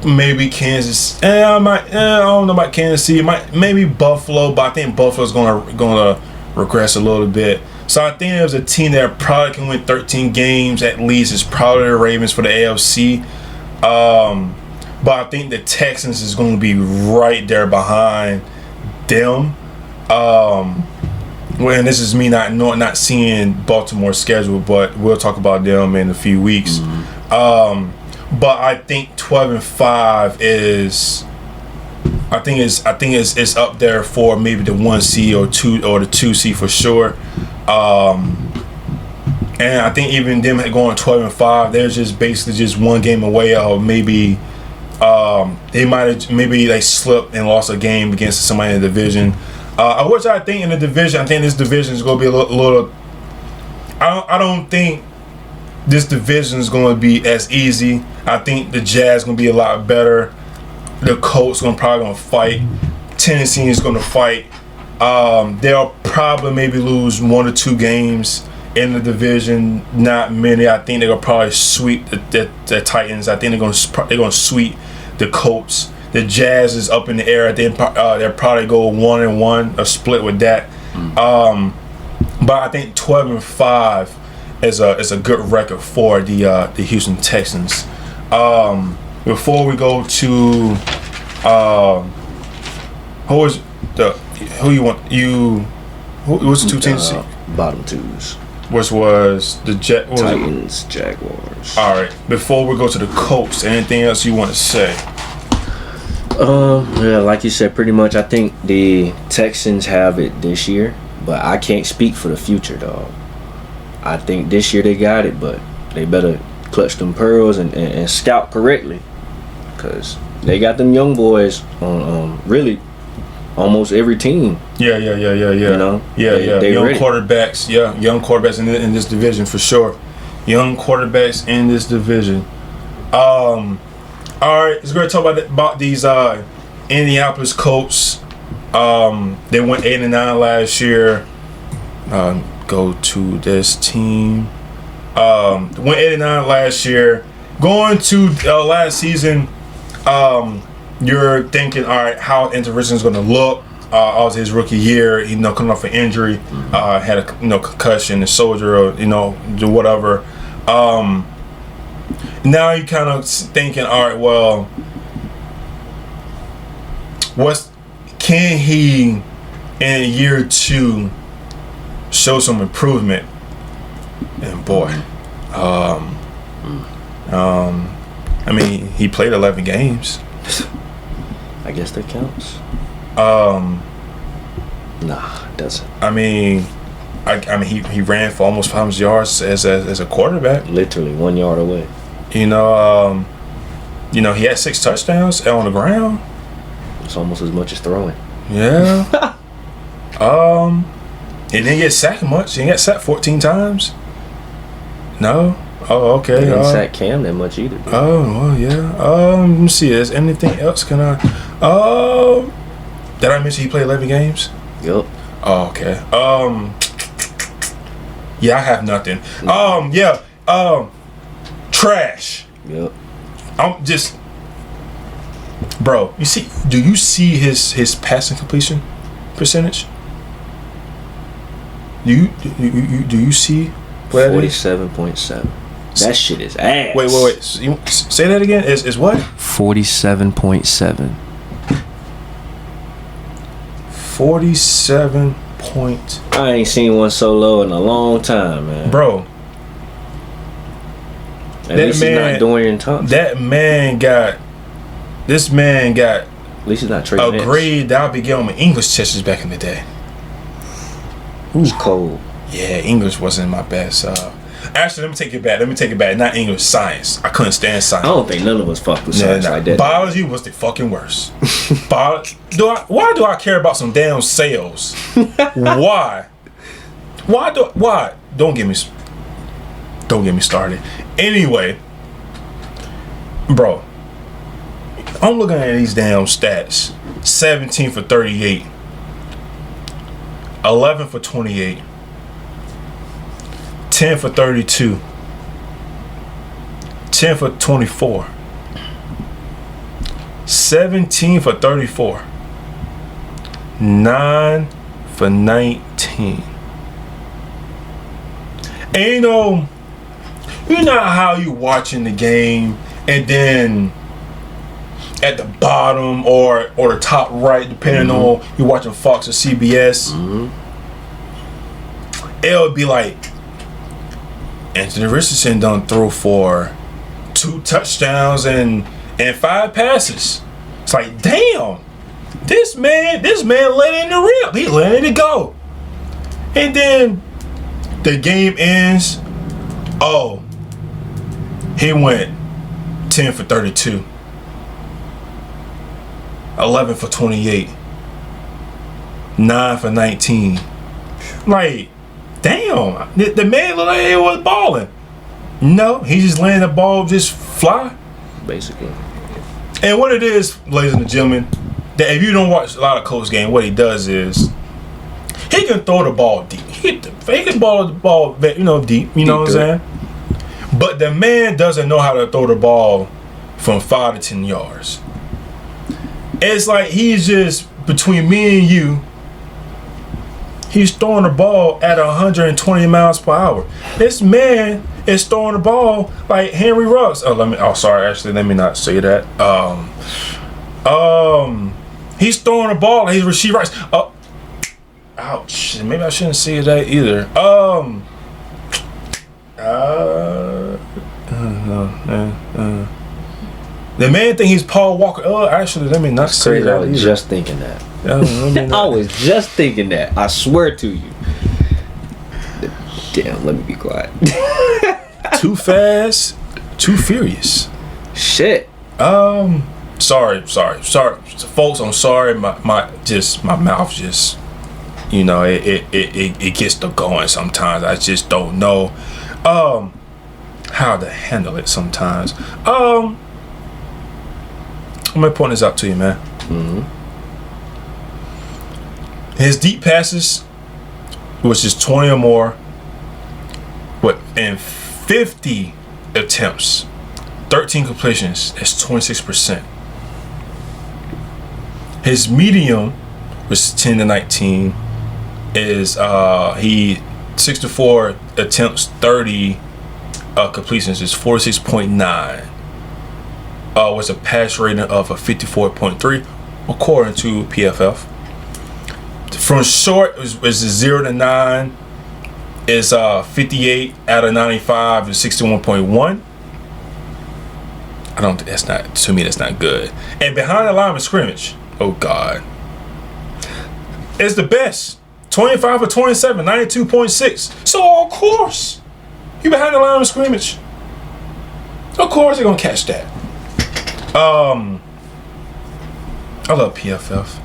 maybe Kansas. I don't know about Kansas City. Maybe Buffalo, but I think Buffalo's gonna regress a little bit. So I think there's a team that probably can win 13 games at least. It's probably the Ravens for the AFC. But I think the Texans is going to be right there behind them. And this is me not seeing Baltimore's schedule, but we'll talk about them in a few weeks. But I think 12-5 is, I think it's up there for maybe the 1 seed or the 2 seed for sure. And I think even them going 12-5, they're just basically just one game away of maybe they slipped and lost a game against somebody in the division. Which I think in the division, I think this division is going to be a little. I don't think this division is going to be as easy. I think the Jags going to be a lot better. The Colts probably going to fight. Tennessee is going to fight. They'll probably maybe lose 1 or 2 games in the division. Not many. I think they're going to probably sweep the Titans. I think they're going to sweep the Colts. The Jazz is up in the air. They'll probably go 1-1, a split with that. But I think 12-5 is a good record for the Houston Texans. Before we go to what's the 2 teams? Bottom 2s. Which was the Titans, Jaguars. All right. Before we go to the Colts, anything else you want to say? Yeah, like you said, pretty much. I think the Texans have it this year, but I can't speak for the future, dog. I think this year they got it, but they better clutch them pearls and scout correctly, because they got them young boys on really almost every team. Yeah. You know, they young ready. Quarterbacks. Yeah, young quarterbacks in this division for sure. Young quarterbacks in this division. All right, let's go talk about these Indianapolis Colts. They went 8-9 last year. Go to this team. Went 8-9 last year. Going to last season, you're thinking, all right, how Richardson's going to look. Also his rookie year, coming off an injury, had a concussion, a soldier, or whatever. Now you kind of thinking, all right, well, can he in year 2 show some improvement? And boy, I mean, he played 11 games. I guess that counts. Nah, it doesn't. I mean, he ran for almost 500 yards as a quarterback. Literally 1 yard away. He had 6 touchdowns on the ground. It's almost as much as throwing. Yeah. He didn't get sacked much. He didn't get sacked 14 times. No. Oh, okay. He didn't sack Cam that much either. Dude. Oh, well, yeah. Let me see. Is anything else? Did I mention he played 11 games? Yup. Oh, okay. Yeah, I have nothing. Trash. Yep. I'm just, bro. Do you see his passing completion percentage? Do you see? 47.7. That shit is ass. Wait. Say that again. Is what? 47.7. 47 I ain't seen one so low in a long time, man. Bro. At least he's not Dorian Thompson. This man got At least he's not Trey a Lance. grade that I'll be getting on my English tests back in the day. Who's cold? Yeah, English wasn't my best. Actually, let me take it back. Not English, science. I couldn't stand science. I don't think none of us fucked with science like that. Biology was the fucking worst. Why do I care about some damn cells? Why? Don't get me started. Anyway, bro, I'm looking at these damn stats. 17 for 38. 11 for 28. 10 for 32. 10 for 24. 17 for 34. 9 for 19. And you know how you watching the game and then at the bottom or the top right, depending on you're watching Fox or CBS, it'll be like Anthony Richardson done throw for 2 touchdowns and 5 passes. It's like, damn, this man letting it rip. He letting it go. And then the game ends. Oh, he went 10 for 32. 11 for 28. 9 for 19. Like, damn, the man looked like he was balling. No, he just letting the ball just fly. Basically. And what it is, ladies and gentlemen, that if you don't watch a lot of Colts game, what he does is he can throw the ball deep. He can ball the ball, deep. You know what I'm saying? But the man doesn't know how to throw the ball from 5 to 10 yards. It's like he's just between me and you. He's throwing the ball at 120 miles per hour. This man is throwing the ball like Henry Ruggs. Let me not say that. He's throwing the ball like he's Rasheed Rice. Ouch. Maybe I shouldn't say that either. The man think he's Paul Walker. Actually, let me not say that. I was just thinking that. I was just thinking that. I swear to you. Damn, let me be quiet. Too fast, too furious. Shit. Sorry, folks. I'm sorry. My mouth just, it gets to going sometimes. I just don't know, how to handle it sometimes. I'm gonna point this out to you, man. His deep passes, which is 20 or more, and 50 attempts, 13 completions, that's 26%. His medium was 10 to 19. Is he 64 attempts, 30 completions is 46.9. Was a pass rating of a 54.3 according to PFF. From short is 0 to 9 is 58 out of 95 is 61.1. I don't think that's not, to me that's not good. And behind the line of scrimmage, oh God, is the best. 25 for 27, 92.6. So of course, you behind the line of scrimmage. Of course they're gonna catch that. I love PFF.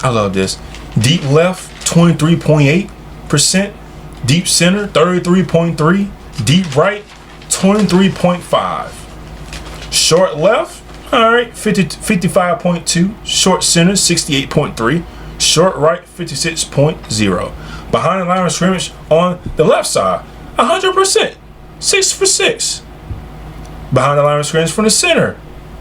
I love this. Deep left, 23.8%. Deep center, 33.3. Deep right, 23.5. Short left, all right, 55.2. Short center, 68.3. Short right, 56.0. Behind the line of scrimmage on the left side, 100%. 6 for 6. Behind the line of scrimmage from the center,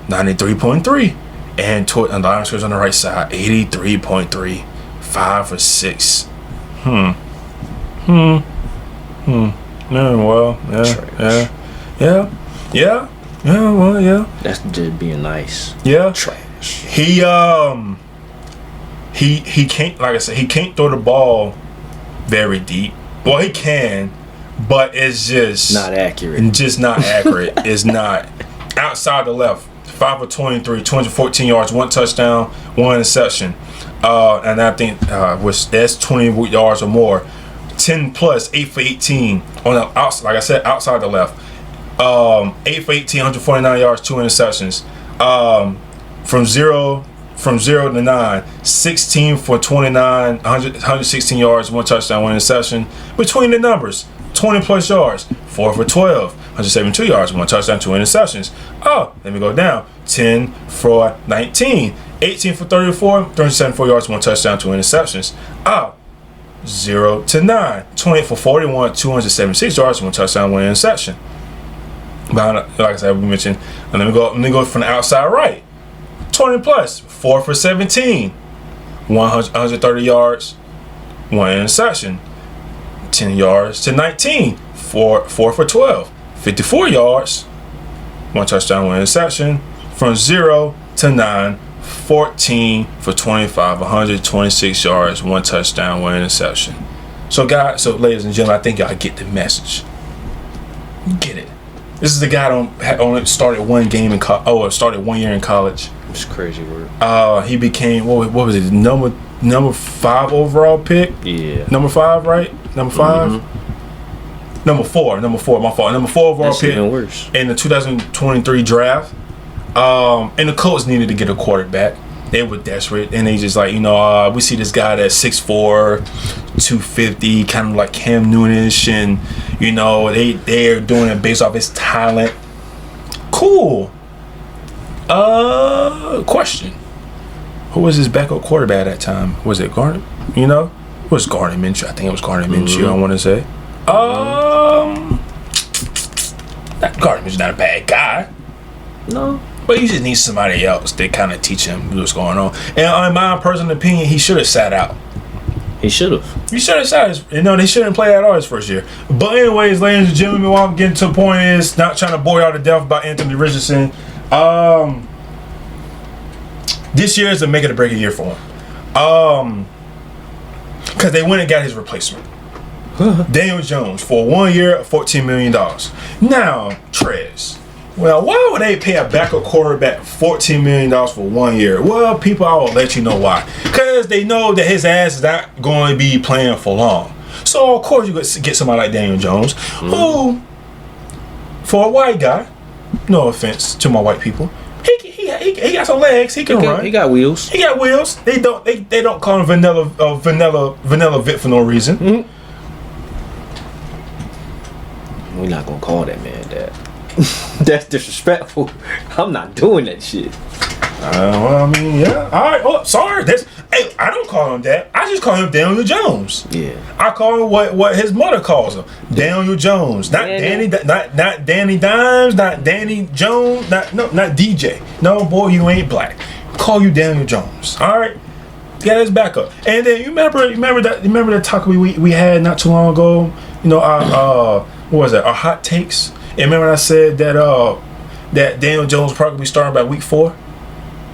93.3. And toward the line of scrimmage on the right side, 83.3. 5 for 6. Yeah, well, yeah. Well, yeah. That's just being nice. Yeah. Trash. He can't, like I said, he can't throw the ball very deep. Well, he can, but it's just not accurate. Just not accurate. It's not. Outside the left, 5 for 23, 214 yards, 1 touchdown, 1 interception. And I think that's 20 yards or more. 10 plus, 8 for 18 on the outside. Like I said, outside the left. 8 for 18, 149 yards, 2 interceptions. From zero to 9, 16 for 29, 116 yards, 1 touchdown, 1 interception. Between the numbers, 20 plus yards, 4 for 12, 172 yards, 1 touchdown, 2 interceptions. Oh, let me go down. 10 for 19, 18 for 34, 374 yards, 1 touchdown, 2 interceptions. Oh, 0 to 9, 28 for 41, 276 yards, 1 touchdown, 1 interception. Like I said, we mentioned. And let me go from the outside right. 20 plus, 4 for 17, 130 yards, 1 interception. 10 yards to 19, 4 for 12, 54 yards, 1 touchdown, 1 interception. From 0 to 9, 14 for 25, 126 yards, 1 touchdown, 1 interception. So ladies and gentlemen, I think y'all get the message. Get it. This is the guy that only started 1 game in started 1 year in college. It's crazy work. He became what was it? Number 5 overall pick. Yeah. Number 5, right? Number 5. Mm-hmm. Number 4. My fault. Number 4 overall That's pick. Even worse. In the 2023 draft. And the Colts needed to get a quarterback. They were desperate, and they just like, we see this guy that's 6'4", 250, kind of like Cam Newton-ish, and they're doing it based off his talent. Cool. Question: who was his backup quarterback at that time? Was it Gardner? It was Gardner Minshew. I think it was Gardner Minshew. I want to say. Gardner Minshew's not a bad guy. No. But you just need somebody else to kind of teach him what's going on. And in my personal opinion, he should have sat out. He should have. He should have sat. They shouldn't play at all his first year. But anyways, ladies and gentlemen, what I'm getting to the point is, not trying to bore y'all to death about Anthony Richardson. This year is a make it or break it year for him. Because they went and got his replacement. Daniel Jones for 1 year, $14 million. Now, Trez. Well, why would they pay a backup quarterback $14 million for 1 year? Well, people, I will let you know why. Because they know that his ass is not going to be playing for long. So, of course, you get somebody like Daniel Jones, who, for a white guy, no offense to my white people, he got some legs. He can run. He got wheels. He got wheels. They don't call him Vanilla Vit for no reason. Mm-hmm. We're not going to call that man that. That's disrespectful. I'm not doing that shit. Well, I mean, yeah. All right. Oh, sorry. I don't call him that. I just call him Daniel Jones. Yeah. I call him what his mother calls him, Daniel Jones. Not Danny. Not Danny Dimes. Not Danny Jones. Not DJ. No, boy, you ain't black. call you Daniel Jones. All right, yeah, that's backup. And then you remember that talk we had not too long ago. You know, what was that? Our hot takes. And remember I said that that Daniel Jones probably be starting by week 4.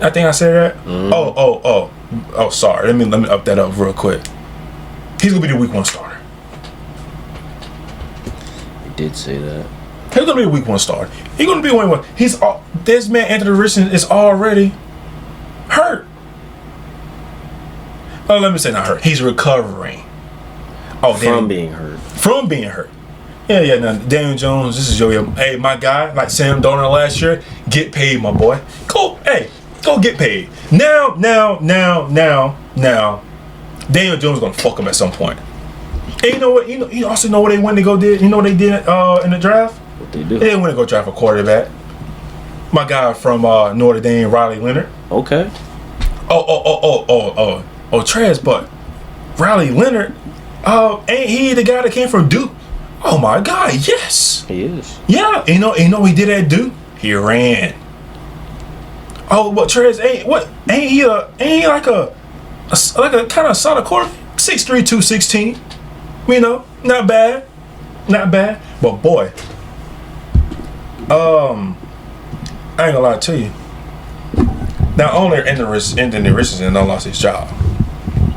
I think I said that. Oh, sorry. Let me up that up real quick. He's gonna be the week 1 starter. You did say that. He's gonna be the week 1 starter. He's gonna be one. This man Anthony Richardson is already hurt. Oh, let me say not hurt. He's recovering. From being hurt. From being hurt. Yeah. Now, Daniel Jones, this is hey, my guy, like Sam Darnold last year. Get paid, my boy. Go get paid. Now. Daniel Jones is gonna fuck him at some point. And you know what? You also know what they went to go did. You know what they did in the draft? What they do? They didn't want to go draft a quarterback. My guy from Notre Dame, Riley Leonard. Okay. Oh, trash, but Riley Leonard, ain't he the guy that came from Duke? Oh my God, yes. He is. Yeah, you know what he did at Duke? He ran. Oh, but Trez ain't he like a kind of solid quarter? 6'3", 216. You know, not bad. But boy, I ain't gonna lie to you. Not only Anthony Richardson done lost his job,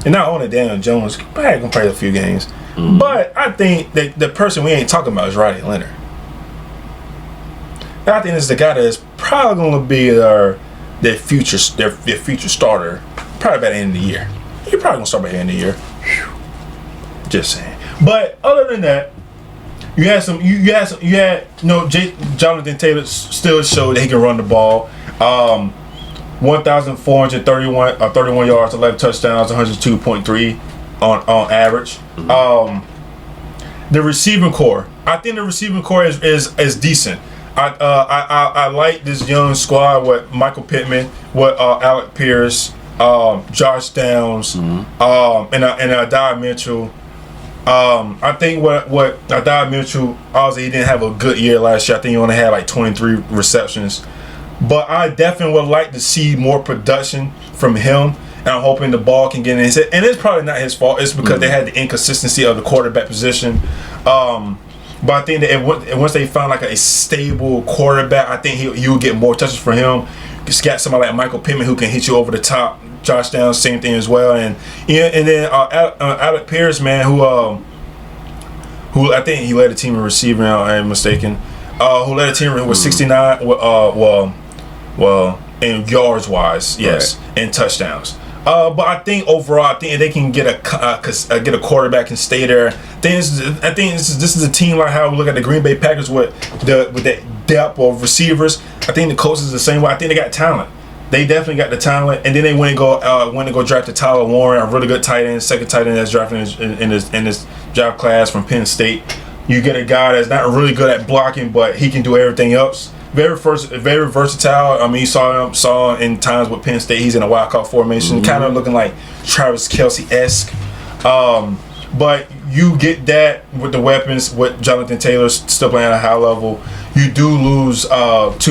and not only Daniel Jones probably gonna play a few games, but I think that the person we ain't talking about is Riley Leonard. And I think this is the guy that is probably gonna be their future starter, probably by the end of the year. You're probably gonna start by the end of the year. Whew. Just saying. But other than that, you had Jonathan Taylor still showed that he can run the ball. 1,431 yards, 11 touchdowns, 102.3 on average. The receiving core, I think the receiving core is decent. I like this young squad with Michael Pittman, with Alec Pierce, Josh Downs, and Adai Mitchell. I think what Adai Mitchell, obviously he didn't have a good year last year. I think he only had like 23 receptions. But I definitely would like to see more production from him. And I'm hoping the ball can get in his head. And it's probably not his fault. It's because they had the inconsistency of the quarterback position. But I think that once they find like a stable quarterback, I think you'll get more touches from him. Just got somebody like Michael Pittman who can hit you over the top. Josh Downs, same thing as well. And then Alec Pierce, man, who I think he led the team in receiving, I am mistaken. Who led the team with 69, well, in yards wise, yes, right, and touchdowns. But I think overall, they can get a quarterback and stay there. I think this is a team like how we look at the Green Bay Packers with that depth of receivers. I think the Colts is the same way. I think they got talent. They definitely got the talent, and then they went to go draft Tyler Warren, a really good tight end, second tight end that's drafted in this draft class from Penn State. You get a guy that's not really good at blocking, but he can do everything else. Very versatile. I mean, you saw in times with Penn State, he's in a wildcat formation, kind of looking like Travis Kelce-esque. But you get that with the weapons, with Jonathan Taylor still playing at a high level. You do lose 2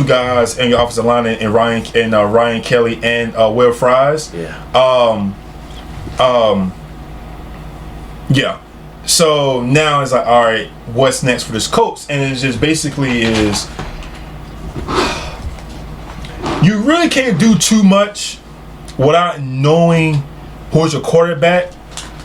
guys in your offensive line in Ryan Kelly and Will Fries. Yeah. Yeah. So now it's like, all right, what's next for this Colts? And it just basically is, you really can't do too much without knowing who's your quarterback.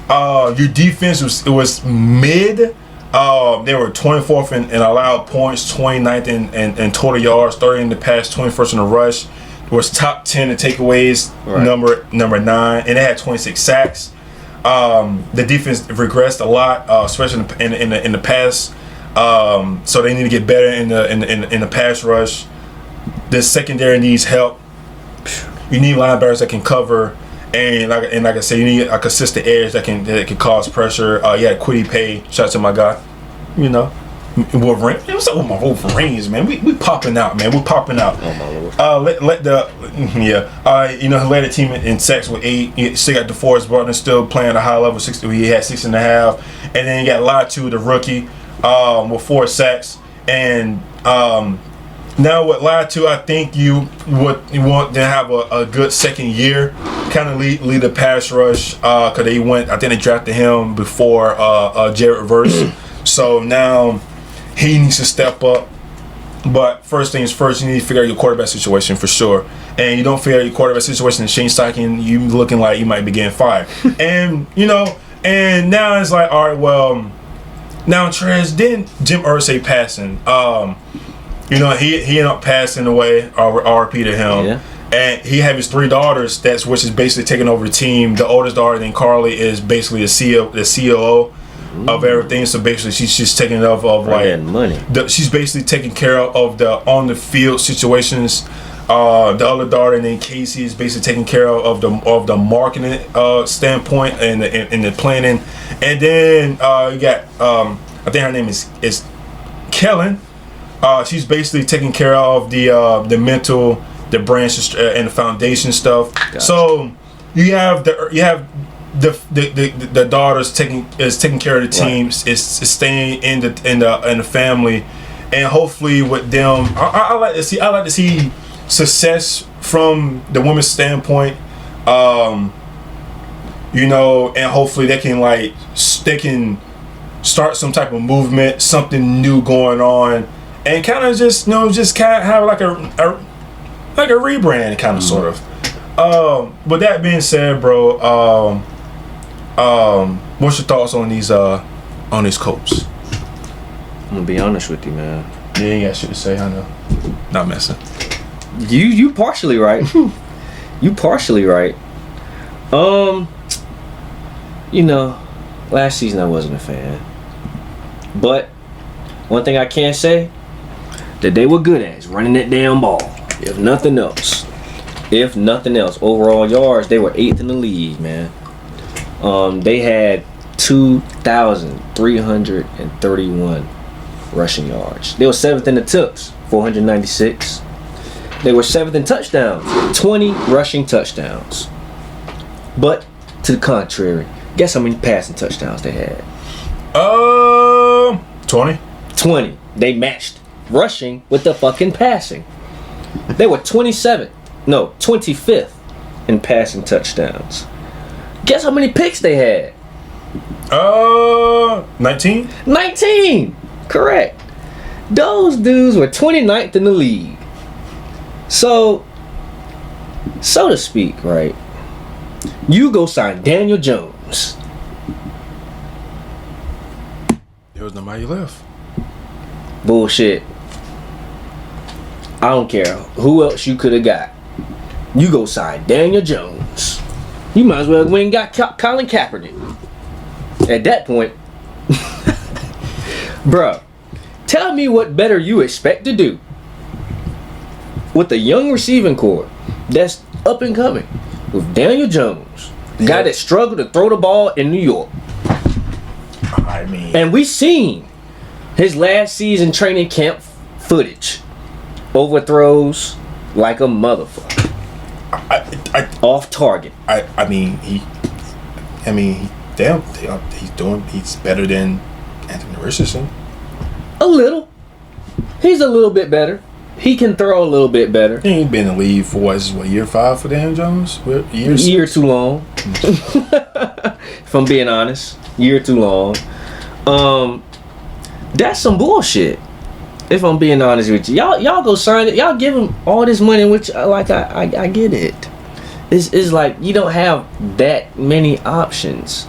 Your defense was mid. They were 24th in allowed points, 29th in total yards, 30th in the pass, 21st in the rush. It was top 10 in takeaways, right, number 9, and they had 26 sacks. The defense regressed a lot, especially in the pass. So they need to get better in the pass rush. The secondary needs help. You need linebackers that can cover, and like I said, you need a consistent edge that can cause pressure. Yeah, Kwity Paye, shout out to my guy. You know, Wolverine. What's up with my Wolverines, man? We popping out, man. We popping out. Oh my Lord. He led the team in sacks with 8. He still got DeForest Buckner still playing at a high level. 60. He had 6.5, and then you got Latu, the rookie, with 4 sacks, and Now with Latu, I think you want to have a good second year, kind of lead the pass rush, because I think they drafted him before Jared Verse. So now he needs to step up. But first things first, you need to figure out your quarterback situation for sure. And you don't figure out your quarterback situation, and Shane Steichen, you looking like you might be getting fired. And and now it's like, all right, well, now Trez, didn't Jim Irsay passing? He ended up passing away. RP to him. Yeah. And he have his 3 daughters. Which is basically taking over the team. The oldest daughter, then Carly, is basically the COO of everything. So basically, she's just taking it off of like money. She's basically taking care of the on the field situations. The other daughter, and then Casey, is basically taking care of the marketing standpoint and the planning. And then you got I think her name is Kellen. She's basically taking care of the mental, the branches, and the foundation stuff. Gotcha. So you have the daughters taking care of the teams, is staying in the family, and hopefully with them, I like to see success from the women's standpoint, and hopefully they can start some type of movement, something new going on, and kind of just kind of have like a rebrand kind of sort of. With that being said, bro, what's your thoughts on these Colts? I'm gonna be honest with you, man. You ain't got shit to say, I know. Not messing. You partially right. You partially right. Last season I wasn't a fan. But one thing I can say that they were good at is running that damn ball. If nothing else. Overall yards, they were 8th in the league, man. They had 2,331 rushing yards. They were 7th in attempts, 496. They were 7th in touchdowns, 20 rushing touchdowns. But to the contrary, guess how many passing touchdowns they had? 20. 20. They matched rushing with the fucking passing. They were 25th in passing touchdowns. Guess how many picks they had? 19. 19. Correct. Those dudes were 29th in the league. So to speak, right? You go sign Daniel Jones. There was nobody left. Bullshit. I don't care who else you could have got. You go sign Daniel Jones. You might as well go and got Colin Kaepernick. At that point, bruh, tell me what better you expect to do with a young receiving corps that's up and coming with Daniel Jones, the guy that struggled to throw the ball in New York. I mean, and we seen his last season training camp footage. Overthrows like a motherfucker. Off target. He's better than Anthony Richardson. A little. He's a little bit better. He can throw a little bit better. He ain't been in the league for year 5 for Daniel Jones? Year too long. If I'm being honest. Year too long. That's some bullshit. If I'm being honest with you. Y'all go sign it. Y'all give him all this money, which I get it. It's like you don't have that many options.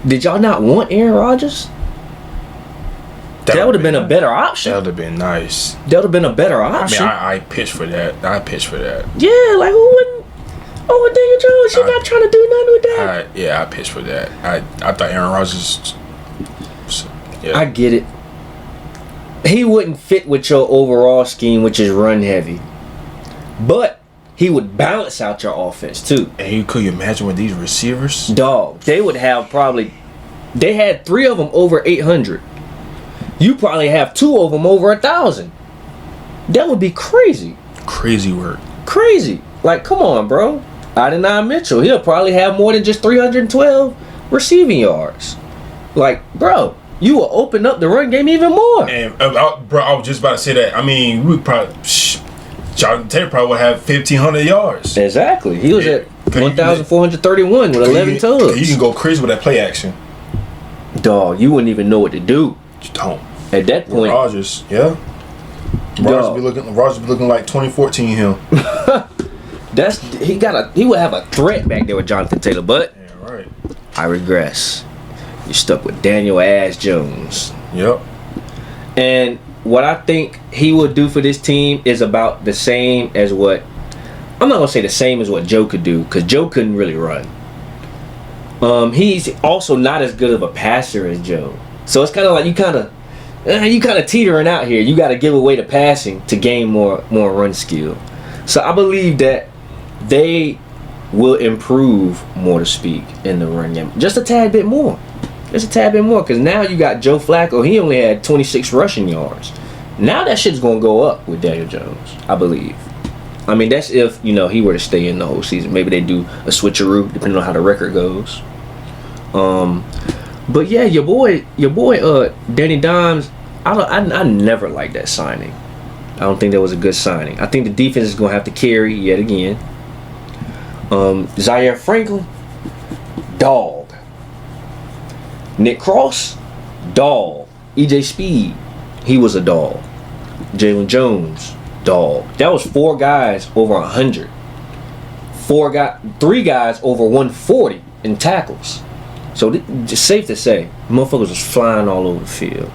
Did y'all not want Aaron Rodgers? That would have been a better option. That would have been nice. That would have been a better option. I pitched for that. Yeah, like who wouldn't? Oh, Daniel Jones, you're not trying to do nothing with that. I pitched for that. I thought Aaron Rodgers. Yeah. I get it. He wouldn't fit with your overall scheme, which is run heavy. But he would balance out your offense too. And could you imagine with these receivers? Dog, they would have they had 3 of them over 800. You probably have 2 of them over 1,000. That would be crazy. Crazy work. Crazy. Like, come on, bro. Adonai Mitchell, he'll probably have more than just 312 receiving yards. Like, bro, you will open up the run game even more. And bro, I was just about to say that. I mean, we probably Jonathan Taylor probably would have 1,500 yards. Exactly. He was at 1,431 with 11 tugs. You can go crazy with that play action. Dog, you wouldn't even know what to do. You don't. At that point, Rodgers, yeah. Rodgers be looking like 2014 him. He would have a threat back there with Jonathan Taylor, but Yeah, right. I regress. You're stuck with Daniel Ash Jones. Yep. And what I think he will do for this team is about the same as what I'm not gonna say the same as what Joe could do, because Joe couldn't really run. He's also not as good of a passer as Joe, so it's kind of like you kind of teetering out here. You got to give away the passing to gain more run skill. So I believe that they will improve, more to speak, in the run game, just a tad bit more, because now you got Joe Flacco. He only had 26 rushing yards. Now that shit's gonna go up with Daniel Jones, I believe. I mean, that's if he were to stay in the whole season. Maybe they do a switcheroo depending on how the record goes. But yeah, your boy, Danny Dimes. I never liked that signing. I don't think that was a good signing. I think the defense is gonna have to carry yet again. Zaire Franklin, dog. Nick Cross, dog. EJ Speed, he was a dog. Jalen Jones, dog. That was 4 guys over 100. 3 guys over 140 in tackles. So it's safe to say, motherfuckers was flying all over the field.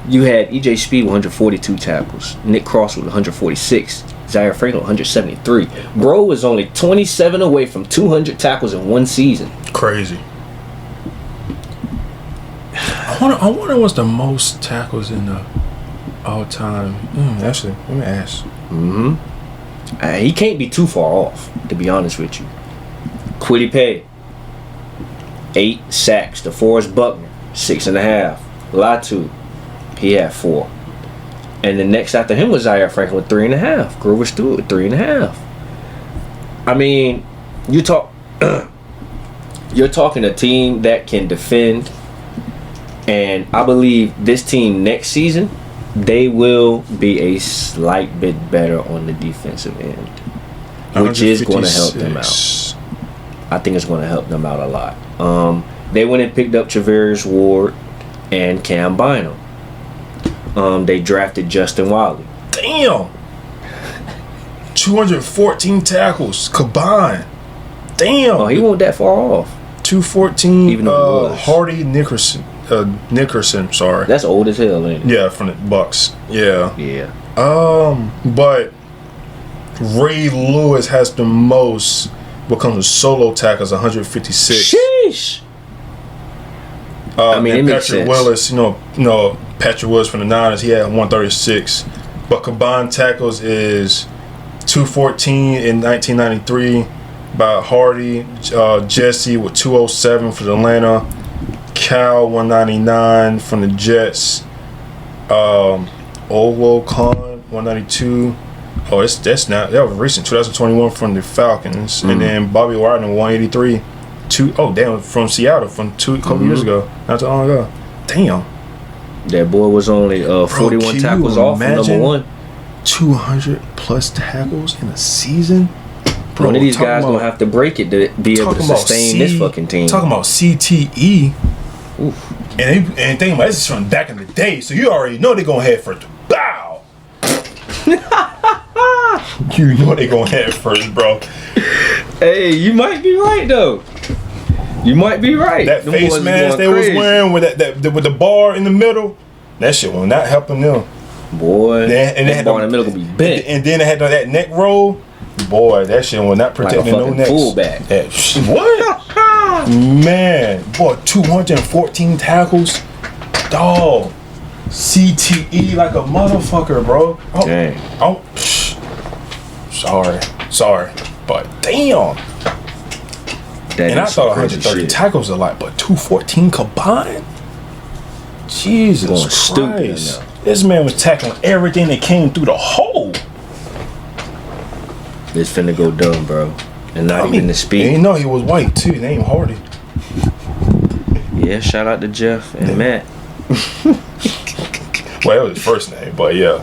You had EJ Speed with 142 tackles, Nick Cross with 146, Zaire Franklin 173. Bro was only 27 away from 200 tackles in one season. Crazy. I wonder what's the most tackles in the all-time. Actually, let me ask. He can't be too far off, to be honest with you. Kwity Paye, 8 sacks. DeForest Buckner, 6.5. Latu, he had 4. And the next after him was Zaire Franklin with 3.5. Grover Stewart with 3.5. I mean, you're talking a team that can defend, and I believe this team next season, they will be a slight bit better on the defensive end, which is going to help them out. I think it's going to help them out a lot. They went and picked up Travarius Ward and Cam Bynum. They drafted Justin Wiley. Damn. 214 tackles combined. Damn. Oh, he wasn't that far off. 214. Even though it was. Hardy Nickerson, sorry. That's old as hell, ain't it? Yeah, from the Bucks. Yeah. Yeah. But Ray Lewis has the most becomes a solo tackles, 156. Sheesh. I mean, it makes Patrick sense. Willis, Patrick Willis from the Niners, he had 136. But combined tackles is 214 in 1993 by Hardy. Jesse with 207 for the Atlanta. Cal 199 from the Jets. Olo Khan 192. Oh, that's not, that was recent. 2021 from the Falcons. And then Bobby Wagner 183. From Seattle from a couple years ago. Not too long ago. Damn. That boy was only 41 tackles off from number 1. 200 plus tackles in a season? Bro, one of these guys gonna have to break it to be able to sustain this fucking team. Talking about CTE. Oof. And think about this is from back in the day, so you already know they're gonna head first. Bow! You know they're gonna head first, bro. Hey, you might be right though. You might be right. That Them face boys mask they going was crazy. wearing with the bar in the middle, that shit was not helping them. Boy, And they had bar in the middle gonna be bent. And then they had that neck roll. Boy, that shit was not protecting like a no fucking necks. fullback. What? Man, boy, 214 tackles. Dog. CTE like a motherfucker, bro. Dang. Sorry. But damn. That And I is some thought crazy 130 shit. tackles a lot, but 214 combined? Going Jesus stupid Christ. now. This man was tackling everything that came through the hole. It's finna go dumb, bro. And not even the speed. And you know he was white too, named Hardy. Yeah, Yeah, shout out to Jeff and Matt. Well, that was his first name, but yeah.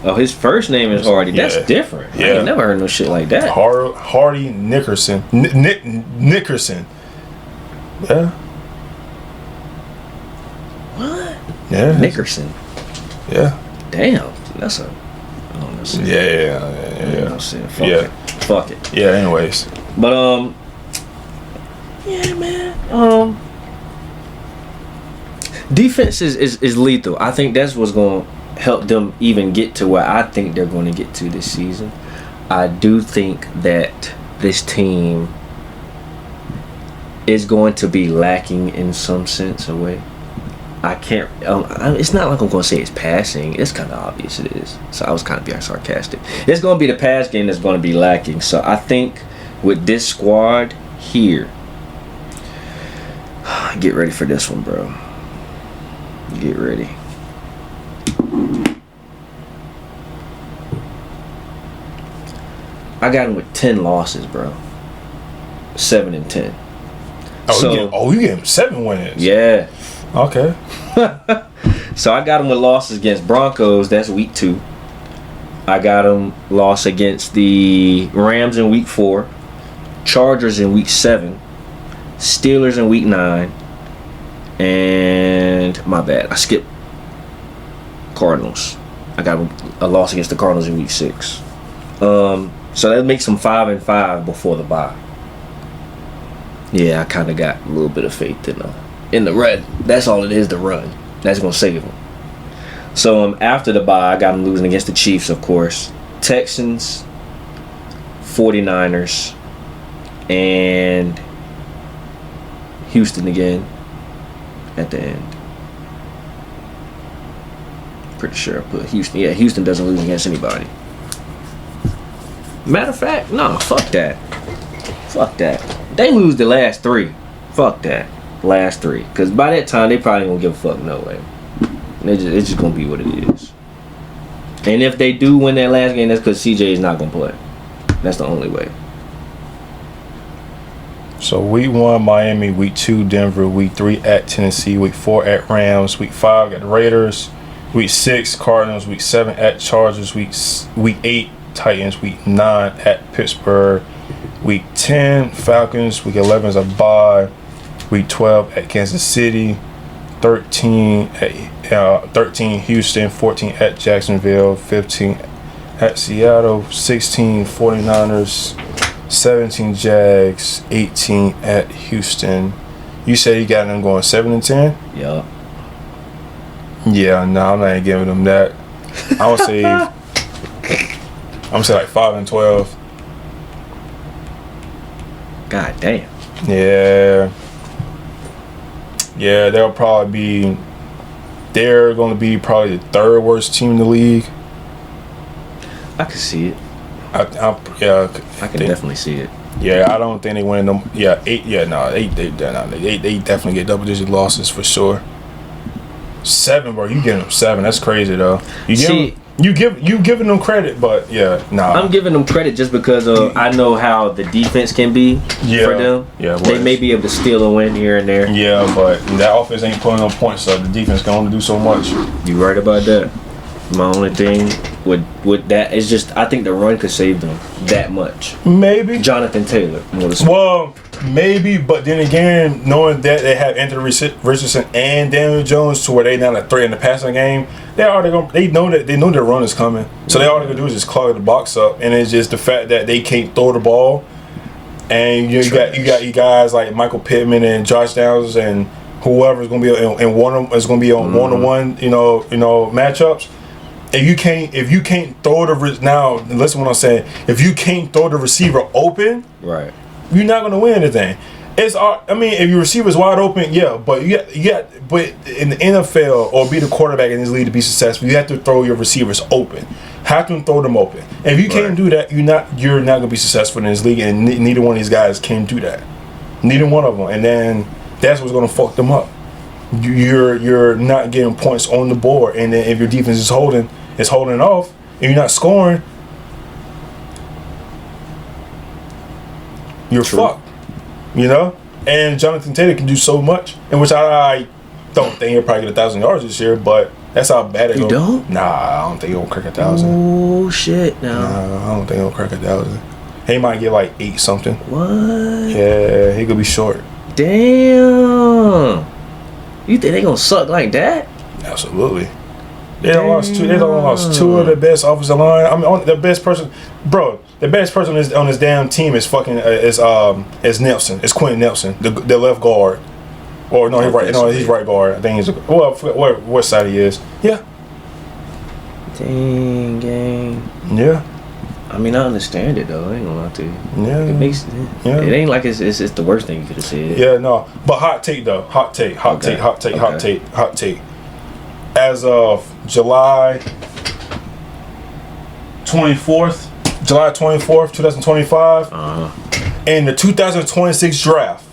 Oh, his first name is Hardy. That's Yeah. different. Yeah. I ain't never heard no shit like that. Hardy Nickerson. Nickerson. Yeah. What? Yeah. Nickerson. Yeah. Damn. That's a. I don't know. Shit. Yeah. Fuck it. Fuck it. Yeah, anyways. But yeah, man. Defense is lethal. I think that's what's going to help them even get to where I think they're going to get to this season. I do think that this team is going to be lacking in some sense of way. I can't. It's not like I'm going to say it's passing. It's kind of obvious it is. So I was kind of being sarcastic. It's going to be the pass game that's going to be lacking. So I think with this squad here, get ready for this one, bro. Get ready. I got him with 10 losses, bro. 7-10. You gave him 7 wins. Yeah. Okay. So I got him with losses against Broncos. That's week 2. I got him loss against the Rams in week 4, Chargers in week 7, Steelers in week 9, and my bad, I skipped Cardinals. I got a loss against the Cardinals in week 6. So that makes them 5-5 before the bye. Yeah, I kind of got a little bit of faith in the run. That's all it is, the run. That's gonna save them. So after the bye, I got them losing against the Chiefs, of course, Texans, 49ers, and Houston again at the end. Pretty sure I put Houston. Yeah, Houston doesn't lose against anybody. Matter of fact, no, fuck that. Fuck that. They lose the last 3. Fuck that. Last 3. Because by that time, they probably won't give a fuck no way. It's just going to be what it is. And if they do win that last game, that's because CJ is not going to play. That's the only way. So week 1, Miami. Week 2, Denver. Week 3 at Tennessee. Week 4 at Rams. Week 5 at the Raiders. Week 6, Cardinals. Week 7 at Chargers. Week 8, Titans. Week 9 at Pittsburgh. Week 10, Falcons. Week 11 is a bye. Week 12 at Kansas City. 13 Houston. 14 at Jacksonville. 15 at Seattle. 16 49ers. 17 Jags. 18 at Houston. You said you got them going 7-10? Yup. Yeah, no, I'm not even giving them that. I would say I'm gonna say like 5-12. God damn. Yeah, they're going to be probably the 3rd worst team in the league. I can see it. I can definitely see it. Yeah, I don't think they win them. Yeah, 8. Yeah, no, they definitely get double-digit losses for sure. 7, bro. You giving them 7? That's crazy though. You giving them credit, but yeah, nah. I'm giving them credit just because I know how the defense can be for them. Yeah, they may be able to steal a win here and there. Yeah, but that offense ain't putting no points, so the defense can only do so much. You right about that. My only thing with that is just I think the run could save them that much. Maybe Jonathan Taylor. Well, maybe, but then again, knowing that they have Anthony Richardson and Daniel Jones to where they not a threat in the passing game, they know their run is coming. So all they're gonna do is just clog the box up, and it's just the fact that they can't throw the ball. And you got you guys like Michael Pittman and Josh Downs and whoever is gonna be in one is gonna be on one-on-one, matchups. If you can't throw now, listen what I'm saying. If you can't throw the receiver open, right, you're not gonna win anything. If your receiver's wide open, yeah, but but in the NFL or be the quarterback in this league to be successful, you have to throw your receivers open. Have to throw them open. And if you can't do that, you're not gonna be successful in this league. And neither one of these guys can do that. Neither one of them. And then that's what's gonna fuck them up. You're not getting points on the board, and then if your defense is holding off, and you're not scoring, you're fucked. And Jonathan Taylor can do so much, in which I don't think he'll probably get 1,000 yards this year, but that's how bad it goes. You don't? Nah, I don't think he'll crack 1,000. Oh shit! Now. Nah, I don't think he'll crack 1,000. He might get like 8 something. What? Yeah, he could be short. Damn. You think they gonna suck like that? Absolutely. They done lost two of the best offensive line. I mean, the best person, bro. The best person on this damn team is fucking is Nelson. It's Quentin Nelson, the left guard. Or no, he's right. No, he's right guard. I think he's well. I forget what side he is. Yeah. Dang, gang. Yeah. I mean, I understand it though. I ain't gonna lie to you. Yeah. It makes. Yeah. It ain't like it's the worst thing you could have said. Yeah, no. But hot take though. Hot take. As of July 24th, 2025, in the 2026 draft,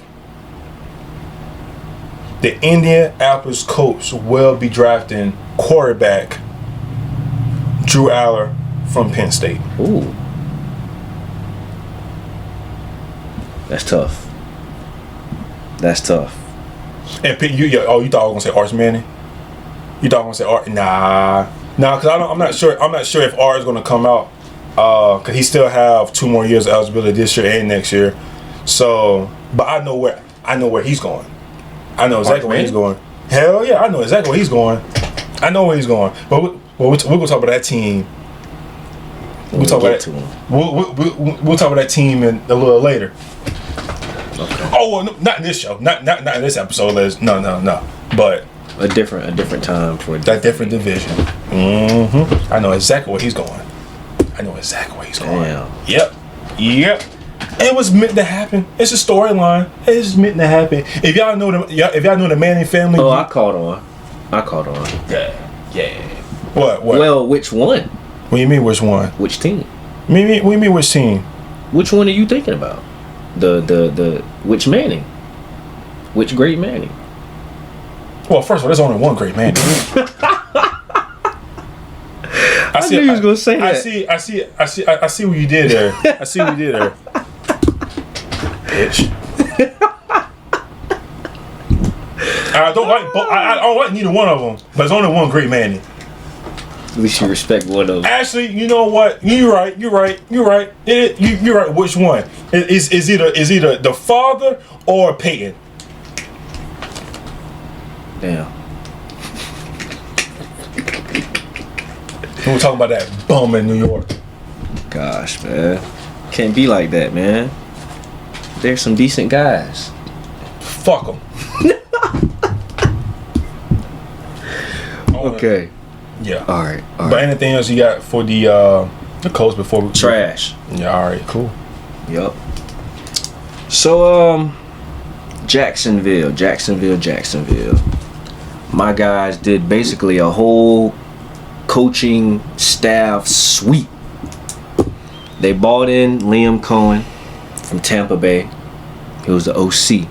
the Indianapolis Colts will be drafting quarterback Drew Aller from Penn State. Ooh. That's tough. And you thought I was gonna say Arch Manning? You thought I was gonna say Art? Nah, because I'm not sure. I'm not sure if Art is gonna come out. Because he still have 2 more years of eligibility this year and next year. So, but I know where he's going. I know exactly where he's going. Hell yeah, I know exactly where he's going. I know where he's going. But we're gonna talk about that team. We'll talk about that. We'll talk about that team a little later. Okay. Oh, well, no, not in this show. Not in this episode. No. But a different time for that different division. Mm-hmm. I know exactly where he's going. Damn. Yep. It was meant to happen. It's a storyline. It's meant to happen. If y'all know the Manning family. Oh, I caught on. Yeah. What? Well, which one? What do you mean which one? Which team? What do you mean which team? Which one are you thinking about? The which Manning? Which great Manning? Well, first of all, there's only one great Manning. I knew you was gonna say that. I see what you did there. Bitch. I don't like neither one of them, but there's only one great Manning. We should respect one of them. Actually, you know what? You're right. You're right. Which one? Is either the father or Peyton? Damn. We're talking about that bum in New York. Gosh, man. Can't be like that, man. There's some decent guys. Fuck them. Okay. Yeah. All right. But anything else you got for the Colts before we... Trash. Yeah, all right, cool. Yep. So, Jacksonville. My guys did basically a whole coaching staff sweep. They bought in Liam Cohen from Tampa Bay. He was the OC.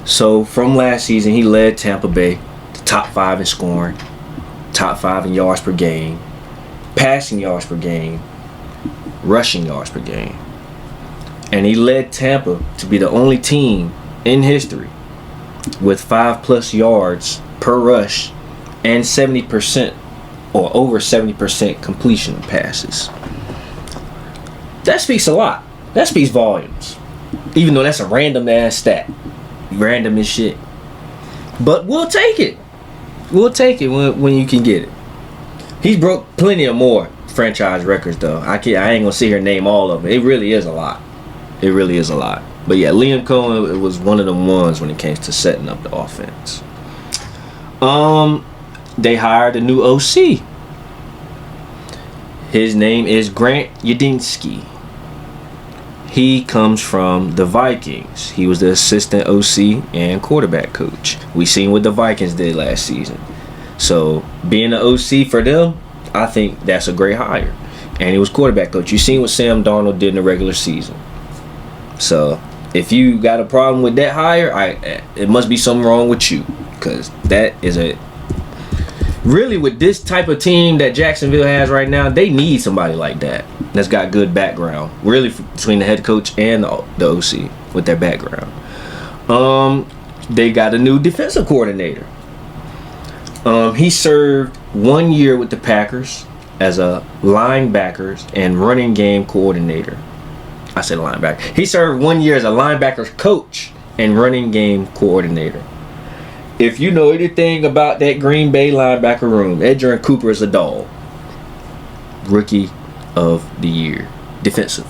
So from last season, he led Tampa Bay to top 5 in scoring, top 5 in yards per game, passing yards per game, rushing yards per game. And he led Tampa to be the only team in history with 5+ yards per rush and 70% or over 70% completion of passes. That speaks a lot. That speaks volumes. Even though that's a random ass stat. Random as shit. But we'll take it. We'll take it when you can get it. He's broke plenty of more franchise records though. I ain't gonna sit here and name all of them. It really is a lot. But yeah, Liam Cohen was one of them ones when it came to setting up the offense. They hired a new OC. His name is Grant Yadinsky. He comes from the Vikings. He was the assistant OC and quarterback coach. We seen what the Vikings did last season. So being the OC for them, I think that's a great hire. And he was quarterback coach. You seen what Sam Darnold did in the regular season. So if you got a problem with that hire, it must be something wrong with you, because that is really with this type of team that Jacksonville has right now, they need somebody like that that's got good background. Really between the head coach and the OC with their background. They got a new defensive coordinator. He served 1 year with the Packers as a linebackers and running game coordinator. I said linebacker. He served 1 year as a linebackers coach and running game coordinator. If you know anything about that Green Bay linebacker room, Edgerrin Cooper is a dog. Rookie of the year. Defensive.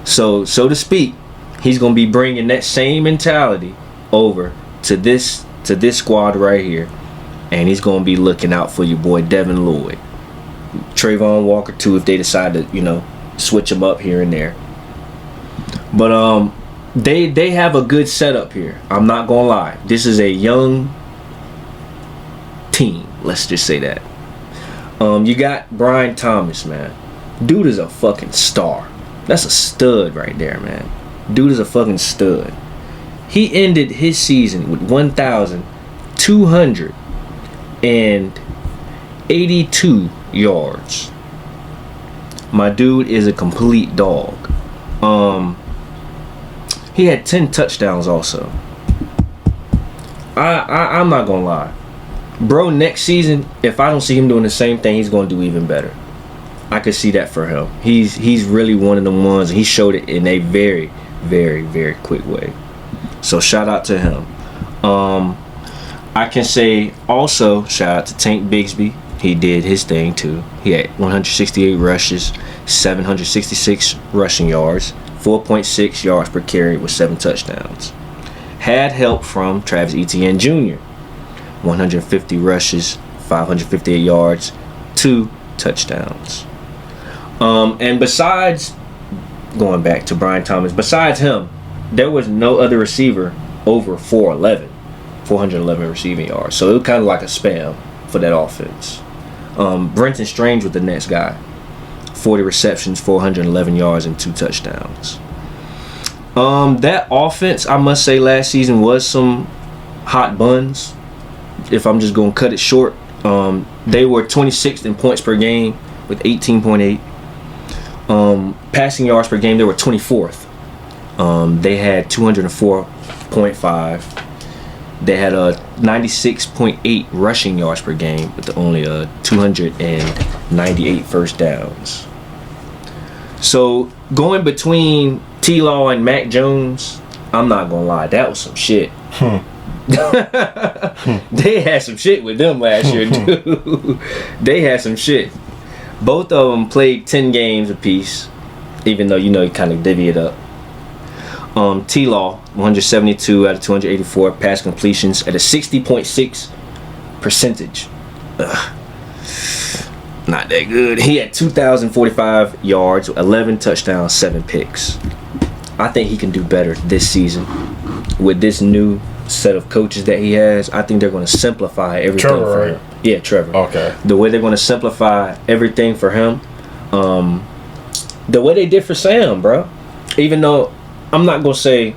So to speak, he's going to be bringing that same mentality over to this squad right here. And he's going to be looking out for your boy Devin Lloyd. Trayvon Walker too, if they decide to, switch him up here and there. But they have a good setup here. I'm not going to lie. This is a young team. Let's just say that. You got Brian Thomas, man. Dude is a fucking star. That's a stud right there, man. Dude is a fucking stud. He ended his season with 1,282 yards. My dude is a complete dog. He had 10 touchdowns also. I'm not gonna lie. Bro, next season, if I don't see him doing the same thing, he's gonna do even better. I could see that for him. He's really one of the ones. He showed it in a very, very, very quick way. So shout out to him. I can say also shout out to Tank Bigsby. He did his thing too. He had 168 rushes, 766 rushing yards, 4.6 yards per carry with 7 touchdowns. Had help from Travis Etienne Jr. 150 rushes, 558 yards, 2 touchdowns. And besides, going back to Brian Thomas, besides him, there was no other receiver over 411 receiving yards. So it was kind of like a spam for that offense. Brenton Strange was the next guy. 40 receptions, 411 yards, and 2 touchdowns. That offense, I must say, last season was some hot buns. If I'm just going to cut it short, they were 26th in points per game with 18.8. Passing yards per game, they were 24th. They had 204.5. They had a 96.8 rushing yards per game with only 298 first downs. So going between T-Law and Mac Jones, I'm not gonna lie, that was some shit. They had some shit with them last year, dude. They had some shit. Both of them played 10 games apiece, even though you kind of divvy it up. T-Law, 172 out of 284 pass completions at a 60.6 percentage. Not that good. He had 2,045 yards, 11 touchdowns, 7 picks. I think he can do better this season with this new set of coaches that he has. I think they're going to simplify everything for him. Yeah, Trevor. Okay. The way they're going to simplify everything for him, the way they did for Sam, bro. Even though I'm not going to say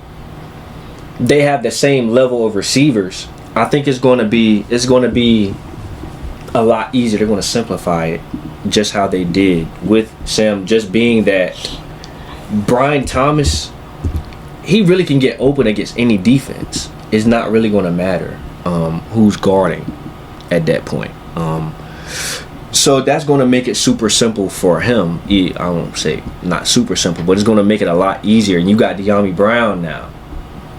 they have the same level of receivers, I think it's going to be a lot easier. They're going to simplify it just how they did with Sam, just being that Brian Thomas, he really can get open against any defense. It's not really going to matter who's guarding at that point. So that's going to make it super simple for him. I won't say not super simple, but it's going to make it a lot easier. And you got De'Ami Brown now,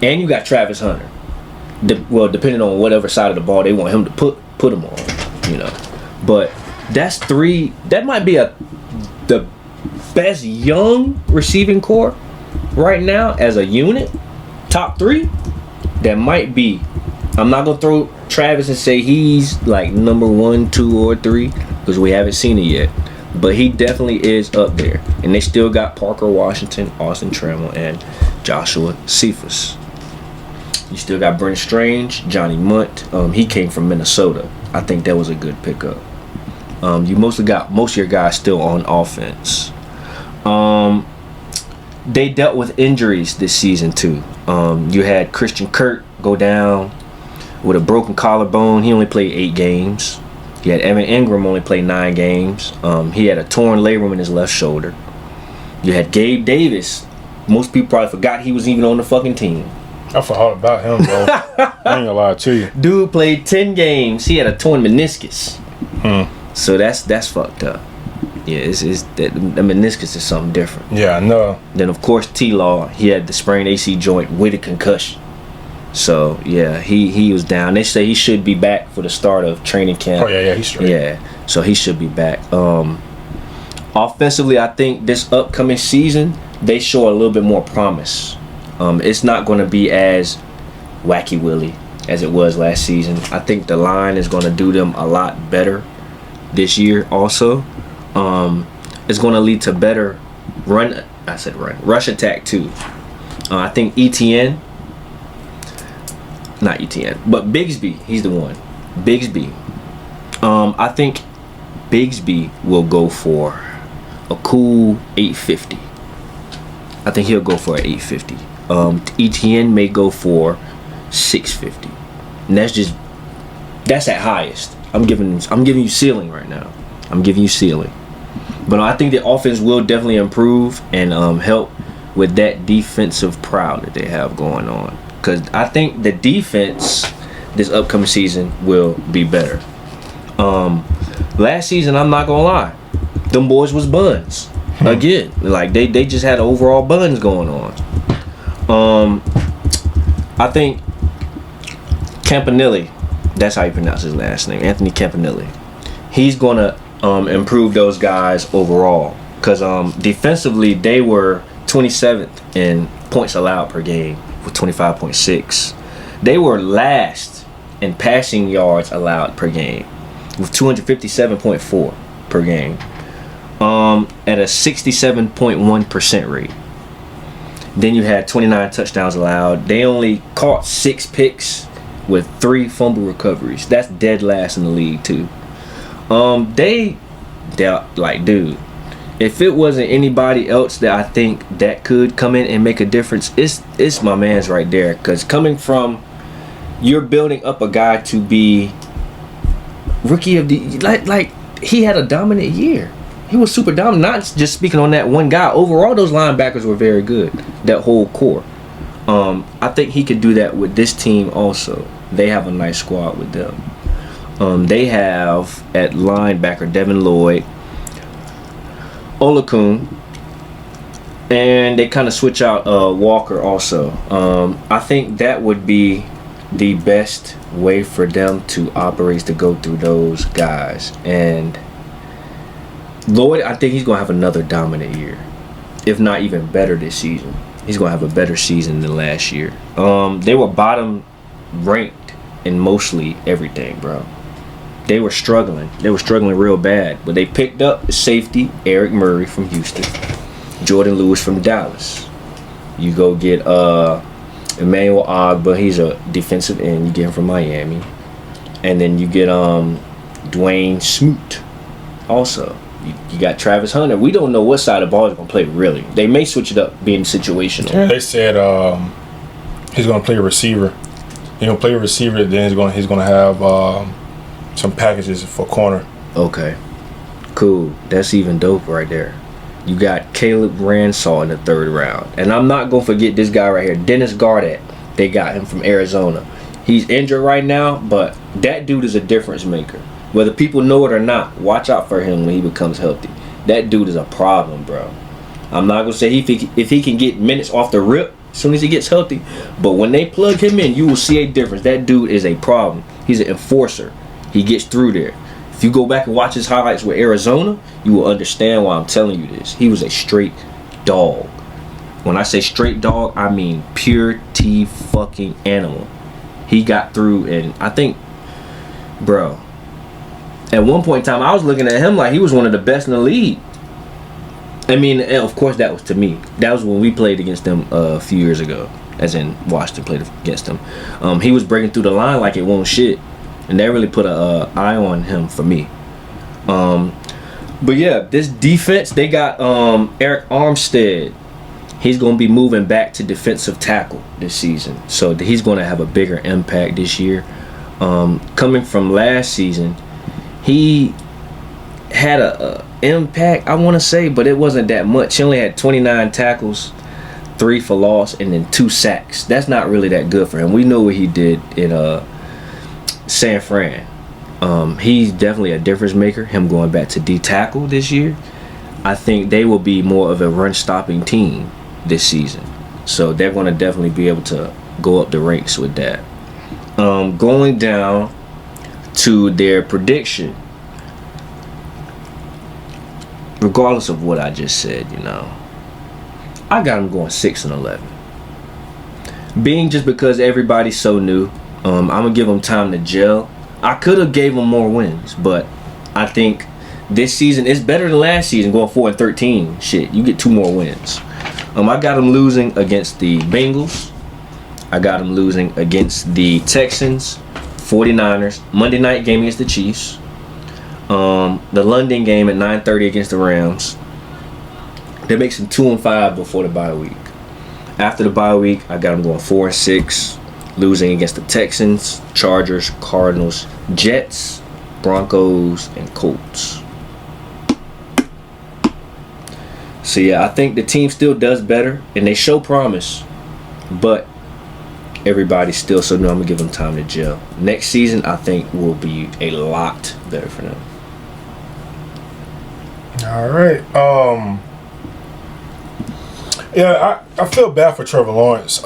and you got Travis Hunter. Depending on whatever side of the ball they want him to put him on, But that's 3. That might be the best young receiving core right now as a unit. Top 3. That might be. I'm not gonna throw Travis and say he's like number 1, 2, or 3 because we haven't seen it yet. But he definitely is up there. And they still got Parker Washington, Austin Trammell, and Joshua Cephas. You still got Brent Strange, Johnny Munt. He came from Minnesota. I think that was a good pickup. You mostly got most of your guys still on offense. They dealt with injuries this season too. You had Christian Kirk go down with a broken collarbone. He only played 8 games. You had Evan Ingram only played 9 games. He had a torn labrum in his left shoulder. You had Gabe Davis Most people probably forgot he was even on the fucking team. I forgot about him, bro. I ain't gonna lie to you. Dude played 10 games. He had a torn meniscus. So that's fucked up. Yeah, it's the meniscus is something different. Yeah, I know. Then of course T-Law, he had the sprained AC joint with a concussion. So yeah, he was down. They say he should be back for the start of training camp. Oh yeah, he's straight. Yeah, so he should be back. Offensively, I think this upcoming season they show a little bit more promise. It's not going to be as wacky willy as it was last season. I think the line is going to do them a lot better this year. Also, it's going to lead to better rush attack too. I think not ETN, but Bigsby, he's the one. Bigsby. I think Bigsby will go for a cool 850. I think he'll go for an 850. ETN may go for 650. And that's at highest. I'm giving you ceiling right now. I'm giving you ceiling. But I think the offense will definitely improve and help with that defensive proud that they have going on. Because I think the defense this upcoming season will be better. Last season, I'm not gonna lie, them boys was buns. Again, like they just had overall buns going on. I think Campanelli, that's how you pronounce his last name, Anthony Campanelli. He's gonna improve those guys overall. Because defensively, they were 27th in points allowed per game with 25.6. They were last in passing yards allowed per game with 257.4 per game. At a 67.1% rate. Then you had 29 touchdowns allowed. They only caught 6 picks with 3 fumble recoveries. That's dead last in the league too. They like, dude, if it wasn't anybody else that I think that could come in and make a difference, it's my man's right there. Because coming from, you're building up a guy to be rookie of the like he had a dominant year. He was super dominant. Not just speaking on that one guy. Overall, those linebackers were very good. That whole core. I think he could do that with this team also. They have a nice squad with them. They have at linebacker Devin Lloyd, Olakun, and they kind of switch out Walker also. I think that would be the best way for them to operate, to go through those guys. And Lloyd, I think he's going to have another dominant year, if not even better this season. He's going to have a better season than last year. They were bottom ranked in mostly everything, bro. They were struggling. They were struggling real bad. But they picked up the safety, Eric Murray from Houston, Jordan Lewis from Dallas. You go get Emmanuel Ogba, he's a defensive end. You get him from Miami. And then you get Dwayne Smoot also. You got Travis Hunter. We don't know what side of the ball is going to play, really. They may switch it up, being situational. Yeah, they said he's going to play a receiver. He's going to play a receiver, then he's going to have some packages for corner. Okay. Cool. That's even dope right there. You got Caleb Ransall in the 3rd round. And I'm not going to forget this guy right here, Dennis Gardeck. They got him from Arizona. He's injured right now, but that dude is a difference maker. Whether people know it or not, watch out for him when he becomes healthy. That dude is a problem, bro. I'm not going to say if he can get minutes off the rip as soon as he gets healthy, but when they plug him in, you will see a difference. That dude is a problem. He's an enforcer. He gets through there. If you go back and watch his highlights with Arizona, you will understand why I'm telling you this. He was a straight dog. When I say straight dog, I mean pure T fucking animal. He got through, and I think, bro, at one point in time, I was looking at him like he was one of the best in the league. I mean, and of course, that was to me. That was when we played against them a few years ago, as in Washington played against them. He was breaking through the line like it won't shit, and that really put a eye on him for me. But yeah, this defense, they got Eric Armstead. He's going to be moving back to defensive tackle this season, so he's going to have a bigger impact this year. Coming from last season, he had a impact, I want to say, but it wasn't that much. He only had 29 tackles, 3 for loss, and then 2 sacks. That's not really that good for him. We know what he did in San Fran. He's definitely a difference maker. Him going back to D tackle this year, I think they will be more of a run stopping team this season. So they're going to definitely be able to go up the ranks with that. Going down to their prediction, regardless of what I just said, I got them going 6-11. Being just because everybody's so new, I'm gonna give them time to gel. I could have gave them more wins, but I think this season is better than last season. Going 4-13, shit, you get 2 more wins. I got them losing against the Bengals. I got them losing against the Texans, 49ers, Monday night game against the Chiefs, the London game at 9:30 against the Rams. That makes them 2-5 before the bye week. After the bye week, I got them going 4-6, losing against the Texans, Chargers, Cardinals, Jets, Broncos, and Colts. So yeah, I think the team still does better, and they show promise, but everybody's still so new. I'm gonna give them time to gel. Next season, I think will be a lot better for them. All right. Yeah, I feel bad for Trevor Lawrence.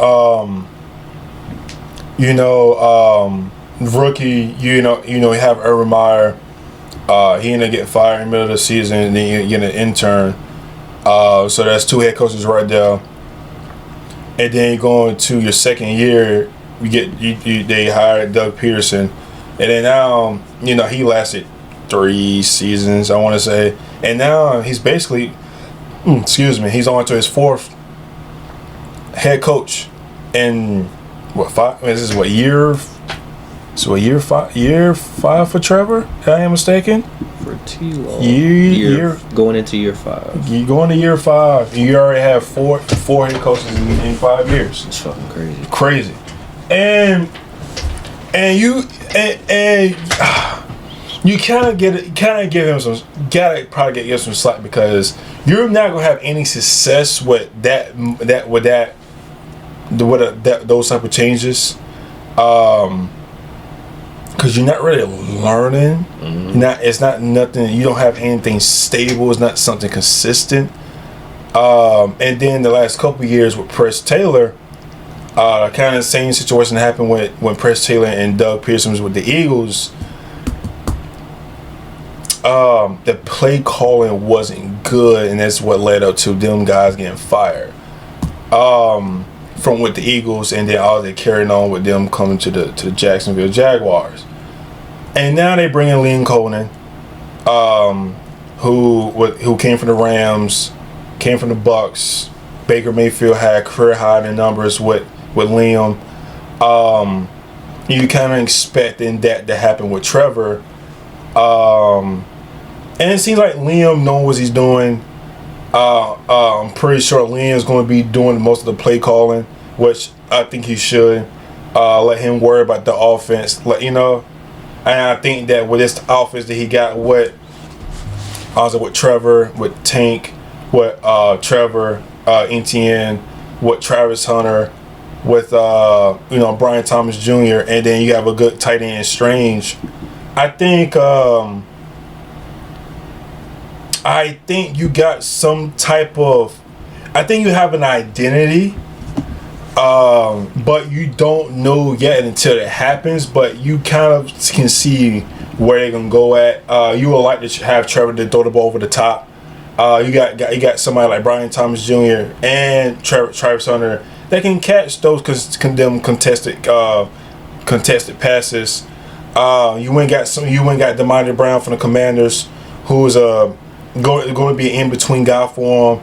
Rookie. You have Urban Meyer. He ended up getting fired in the middle of the season, and then you get an intern. So that's 2 head coaches right there. And then you go into your second year, they hired Doug Peterson, and then now he lasted 3 seasons, I want to say, and now he's basically, he's on to his 4th head coach in what 5? This is what year? So year 5 for Trevor? If I am mistaken. Pretty long. Year going into year 5. You going to year 5. You already have 4 head coaches in 5 years. It's fucking crazy. Crazy. And you gotta give him some slack, because you're not gonna have any success with those type of changes, because you're not really learning. Mm-hmm. It's not nothing. You don't have anything stable. It's not something consistent. And then the last couple of years with Press Taylor, kind of the same situation happened when Press Taylor and Doug Pearson was with the Eagles. The play calling wasn't good, and that's what led up to them guys getting fired from with the Eagles, and then all they carried on with them coming to the Jacksonville Jaguars. And now they bring in Liam Cohen, who came from the Rams, came from the Bucks. Baker Mayfield had career high in numbers with Liam. You kind of expecting that to happen with Trevor. And it seems like Liam knows what he's doing. I'm pretty sure Liam's going to be doing most of the play calling, which I think he should. Let him worry about the offense. And I think that with this offense that he got, with Trevor, with Tank, with Trevor, Etienne, with Travis Hunter, with Brian Thomas Jr., and then you have a good tight end, Strange. I think you got some type of. I think you have an identity, but you don't know yet until it happens. But you kind of can see where they're gonna go at. You would like to have Trevor to throw the ball over the top. You got somebody like Brian Thomas Jr. and Travis Hunter that can catch those contested passes. You went got Demonte Brown from the Commanders, who's going to be an in between guy for him.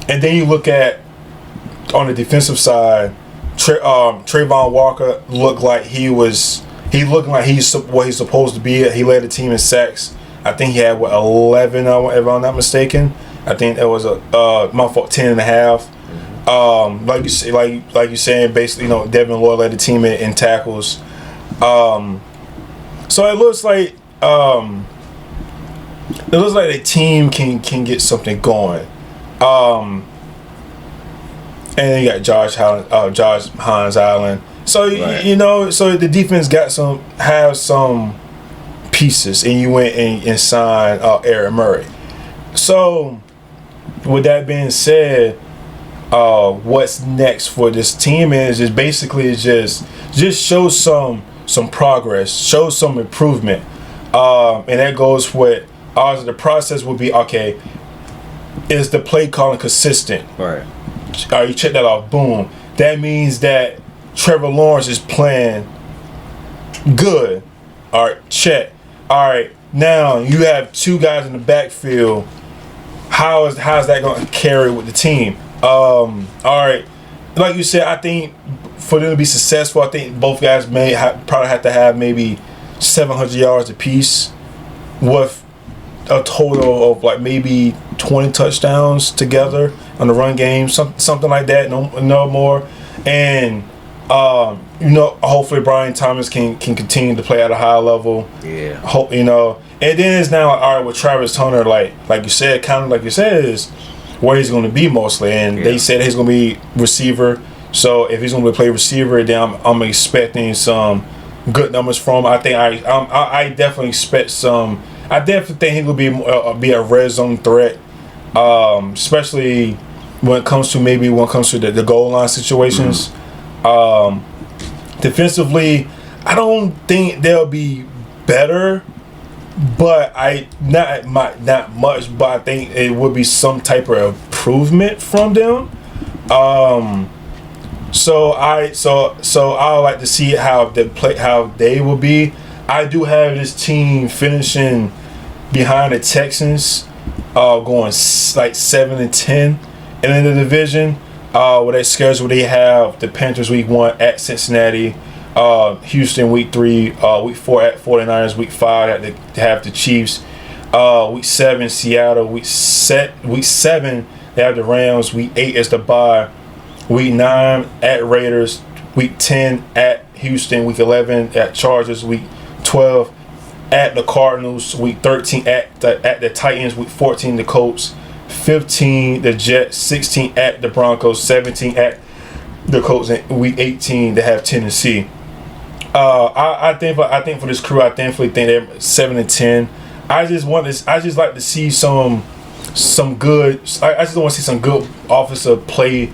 And then you look at on the defensive side, Trayvon Walker looked like he's what he's supposed to be. He led the team in sacks. I think he had 11, if I'm not mistaken. I think that was my fault, 10 and a half. Like you saying, basically, Devin Lloyd led the team in tackles. So it looks like the team can get something going. And then you got Josh Hines Allen. So so the defense have some pieces, and you went and signed Aaron Murray. So with that being said, what's next for this team is just show some progress, show some improvement, and that goes with the process would be okay. Is the play calling consistent? Right. You check that off. Boom. That means that Trevor Lawrence is playing good. All right. Check. All right. Now you have two guys in the backfield. How's that going to carry with the team? All right. Like you said, I think for them to be successful, I think both guys probably have to have maybe 700 yards apiece with a total of like maybe 20 touchdowns together on the run game, something like that, no more. And hopefully Brian Thomas can continue to play at a high level. Yeah. And then it's now all right with Travis Hunter, like you said, kind of like you said, is where he's going to be mostly. And they said he's going to be receiver. So if he's going to play receiver, then I'm expecting some good numbers from him. I think I definitely expect some. I definitely think he will be a red zone threat, especially when it comes to the goal line situations. Defensively, I don't think they'll be better, but not much. But I think it would be some type of improvement from them. So I would like to see how they will be. I do have this team finishing behind the Texans, going like 7-10 in the division. With that schedule, they have the Panthers week 1 at Cincinnati, Houston week 3, week 4 at 49ers, week 5 they have the Chiefs, week 7 Seattle, week 7 they have the Rams, week 8 is the bye, week 9 at Raiders, week 10 at Houston, week 11 at Chargers, week 12 at the Cardinals, week 13 at the Titans, week 14 the Colts, 15 the Jets, 16 at the Broncos, 17 at the Colts, and week 18 they have Tennessee. I think for this crew, I definitely think they're 7-10. I just like to see some good. I just want to see some good offensive play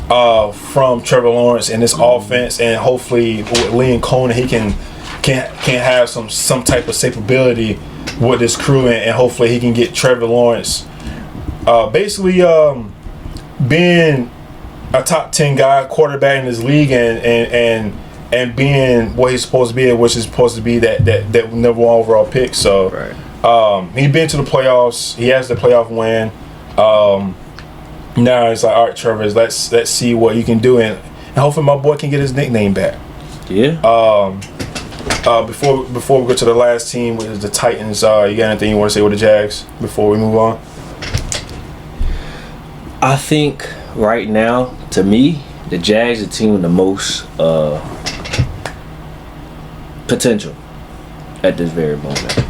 from Trevor Lawrence in this offense, and hopefully with Liam Cohen he can have some type of stability with this crew, and hopefully he can get Trevor Lawrence basically being a top 10 guy quarterback in this league, and being what he's supposed to be, which is supposed to be that number 1 overall pick. So he's been to the playoffs. He has the playoff win. Now it's like, all right, Trevor, let's see what you can do, and hopefully my boy can get his nickname back. Yeah. Before we go to the last team, which is the Titans, you got anything you want to say with the Jags before we move on? I think right now, to me, the Jags are the team with the most potential at this very moment.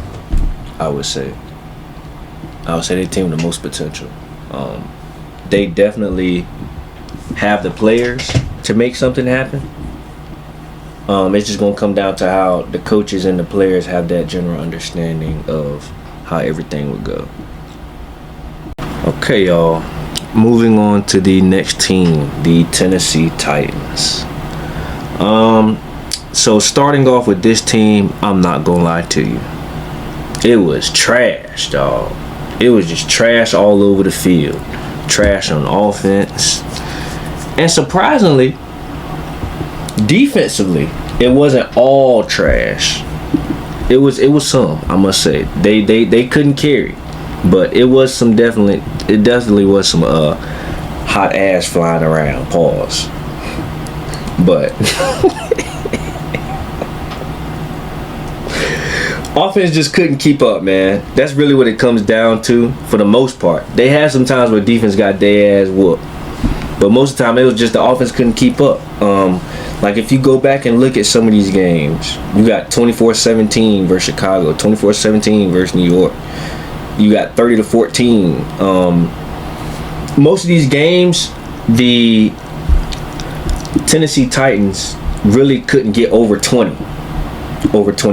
I would say they team with the most potential. They definitely have the players to make something happen. It's just gonna come down to how the coaches and the players have that general understanding of how everything would go. Okay, y'all. Moving on to the next team, the Tennessee Titans. So starting off with this team, I'm not gonna lie to you. It was trash, dog. It was just trash all over the field. Trash on offense. And surprisingly, defensively, it wasn't all trash. It was some, I must say. They couldn't carry. But it was definitely was some hot ass flying around. Pause. But offense just couldn't keep up, man. That's really what it comes down to for the most part. They had some times where defense got their ass whooped, but most of the time it was just the offense couldn't keep up. Like if you go back and look at some of these games, you got 24-17 versus Chicago, 24-17 versus New York. You got 30-14. Most of these games, the Tennessee Titans really couldn't get over 20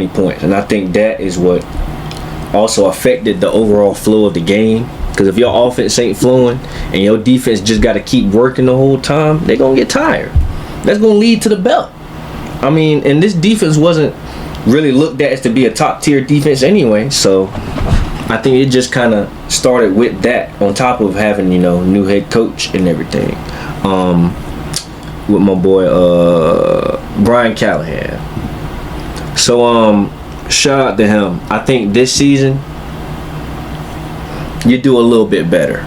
points, and I think that is what also affected the overall flow of the game. Because if your offense ain't flowing and your defense just got to keep working the whole time, they're gonna get tired. That's gonna lead to the belt. I mean, and this defense wasn't really looked at as to be a top tier defense anyway, so I think it just kind of started with that, on top of having, new head coach and everything. With my boy Brian Callahan. So shout out to him. I think this season you do a little bit better.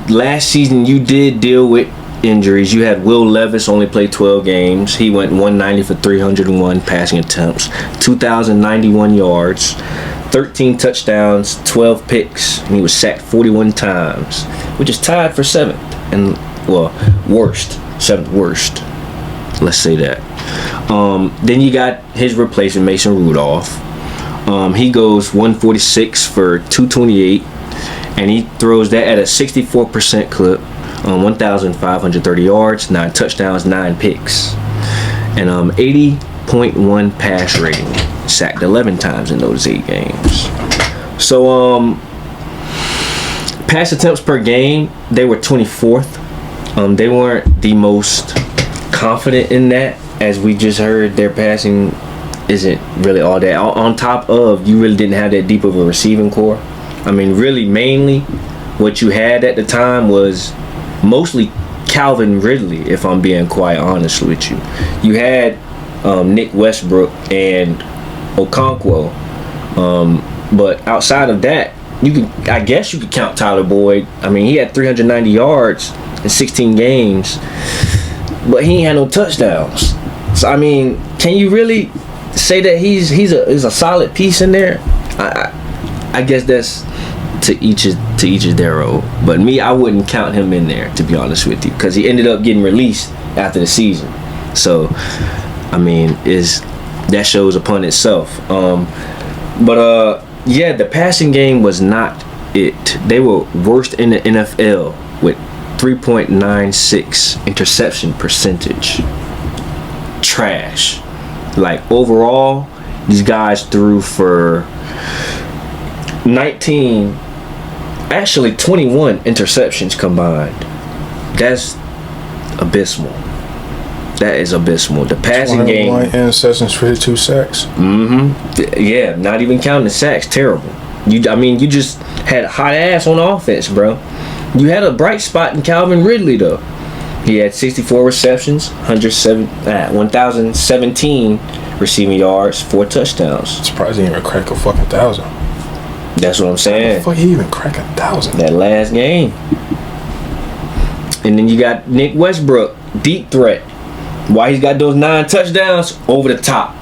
Last season you did deal with injuries. You had Will Levis only played 12 games. He went 190 for 301 passing attempts, 2,091 yards, 13 touchdowns, 12 picks, and he was sacked 41 times, which is tied for 7th and seventh worst. Let's say that. Then you got his replacement, Mason Rudolph. He goes 146 for 228, and he throws that at a 64% clip, 1,530 yards, 9 touchdowns, 9 picks, and 80.1 pass rating. Sacked 11 times in those 8 games. So pass attempts per game, they were 24th. They weren't the most confident in that, as we just heard. Their passing isn't really all that. On top of, you really didn't have that deep of a receiving core. I mean, really, mainly what you had at the time was mostly Calvin Ridley, if I'm being quite honest with you. You had Nick Westbrook and Okonkwo, but outside of that, I guess you could count Tyler Boyd. I mean, he had 390 yards in 16 games, but he ain't had no touchdowns. So I mean, can you really say that he's a solid piece in there? I guess that's to each is their own. But me, I wouldn't count him in there, to be honest with you, because he ended up getting released after the season. So I mean, that shows upon itself. Yeah, the passing game was not it. They were worst in the NFL with 3.96 interception percentage. Trash. Like, overall, these guys threw for 21 interceptions combined. That's abysmal. That is abysmal. The passing game. 21 interceptions, 52 sacks. Yeah, not even counting the sacks. Terrible. You just had hot ass on offense, bro. You had a bright spot in Calvin Ridley, though. He had 64 receptions, 1,017 receiving yards, 4 touchdowns. I'm surprised he didn't even crack a fucking 1,000. That's what I'm saying. How the fuck he even crack 1,000? That last game. And then you got Nick Westbrook, deep threat. Why he's got those 9 touchdowns? Over the top.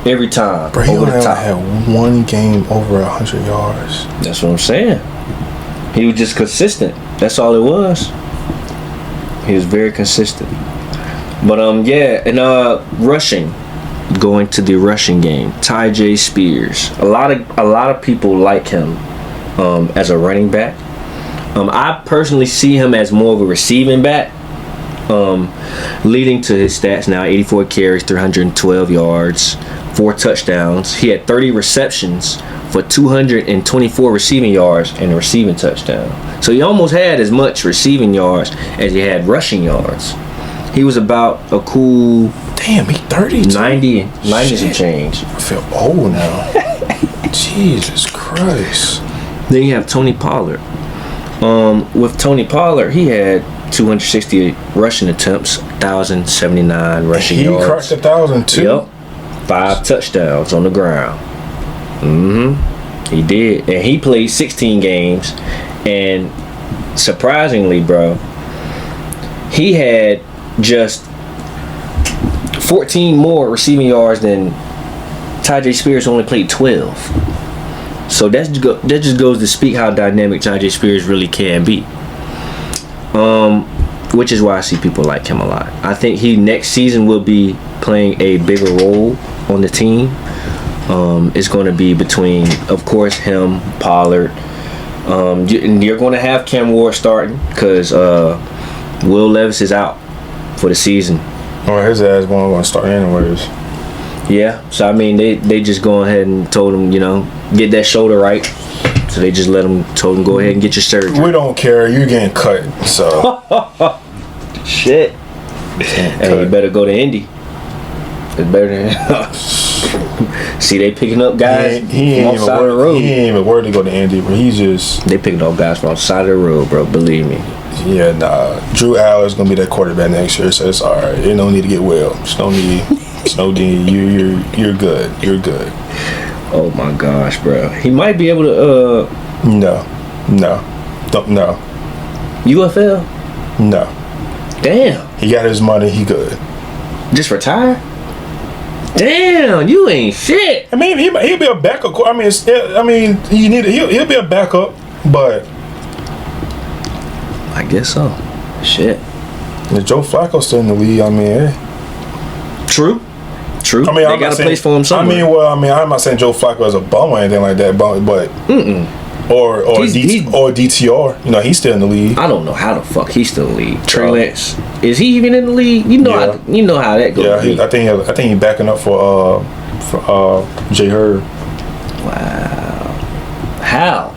Every time. Bro, he over only the top. had one game over 100 yards. That's what I'm saying. He was just consistent. That's all it was. He was very consistent. But yeah, and rushing. Going to the rushing game. Tyjae Spears. A lot of people like him as a running back. I personally see him as more of a receiving back. Leading to his stats now: 84 carries, 312 yards, 4 touchdowns. He had 30 receptions for 224 receiving yards and a receiving touchdown. So he almost had as much receiving yards as he had rushing yards. He was about a cool, damn, he 30. 90 some change. I feel old now. Jesus Christ. Then you have Tony Pollard. With Tony Pollard, he had 268 rushing attempts, 1,079 rushing yards. He cracked 1,000 too. Yep. 5 touchdowns on the ground. He did. And he played 16 games. And surprisingly, bro, he had just 14 more receiving yards than Tyjae Spears, only played 12. So that just goes to speak how dynamic Tyjae Spears really can be. Which is why I see people like him a lot. I think he next season will be playing a bigger role on the team. It's going to be between, of course, him, Pollard. You're going to have Cam Ward starting because Will Levis is out. for the season. Well, his ass going to start anyways. Yeah, so I mean, they just go ahead and told him, get that shoulder right. So they just told him, go ahead and get your surgery. We don't care. You're getting cut, so. Shit. Hey, you better go to Indy. It's better than. See, they picking up guys He from outside of the road. He ain't even worried to go to Indy, but he's just. They picking up guys from outside of the road, bro. Believe me. Yeah, nah. Drew Aller's gonna be that quarterback next year, so it's all right. You don't need to get well. It's no need. It's no need. You're good. You're good. Oh my gosh, bro. He might be able to. No. No. UFL. No. Damn. He got his money. He good. Just retire. Damn, you ain't shit. I mean, he'll be a backup. He'll be a backup, but I guess so. Shit. Is Joe Flacco still in the league? I mean, True. I mean, they got a place for him somewhere. I'm not saying Joe Flacco is a bum or anything like that, but or DTR. He's still in the league. I don't know how the fuck he's still in the league. Trey Lance, is he even in the league? You know how that goes. Yeah, I think he's backing up for Jay Hurd. Wow. How?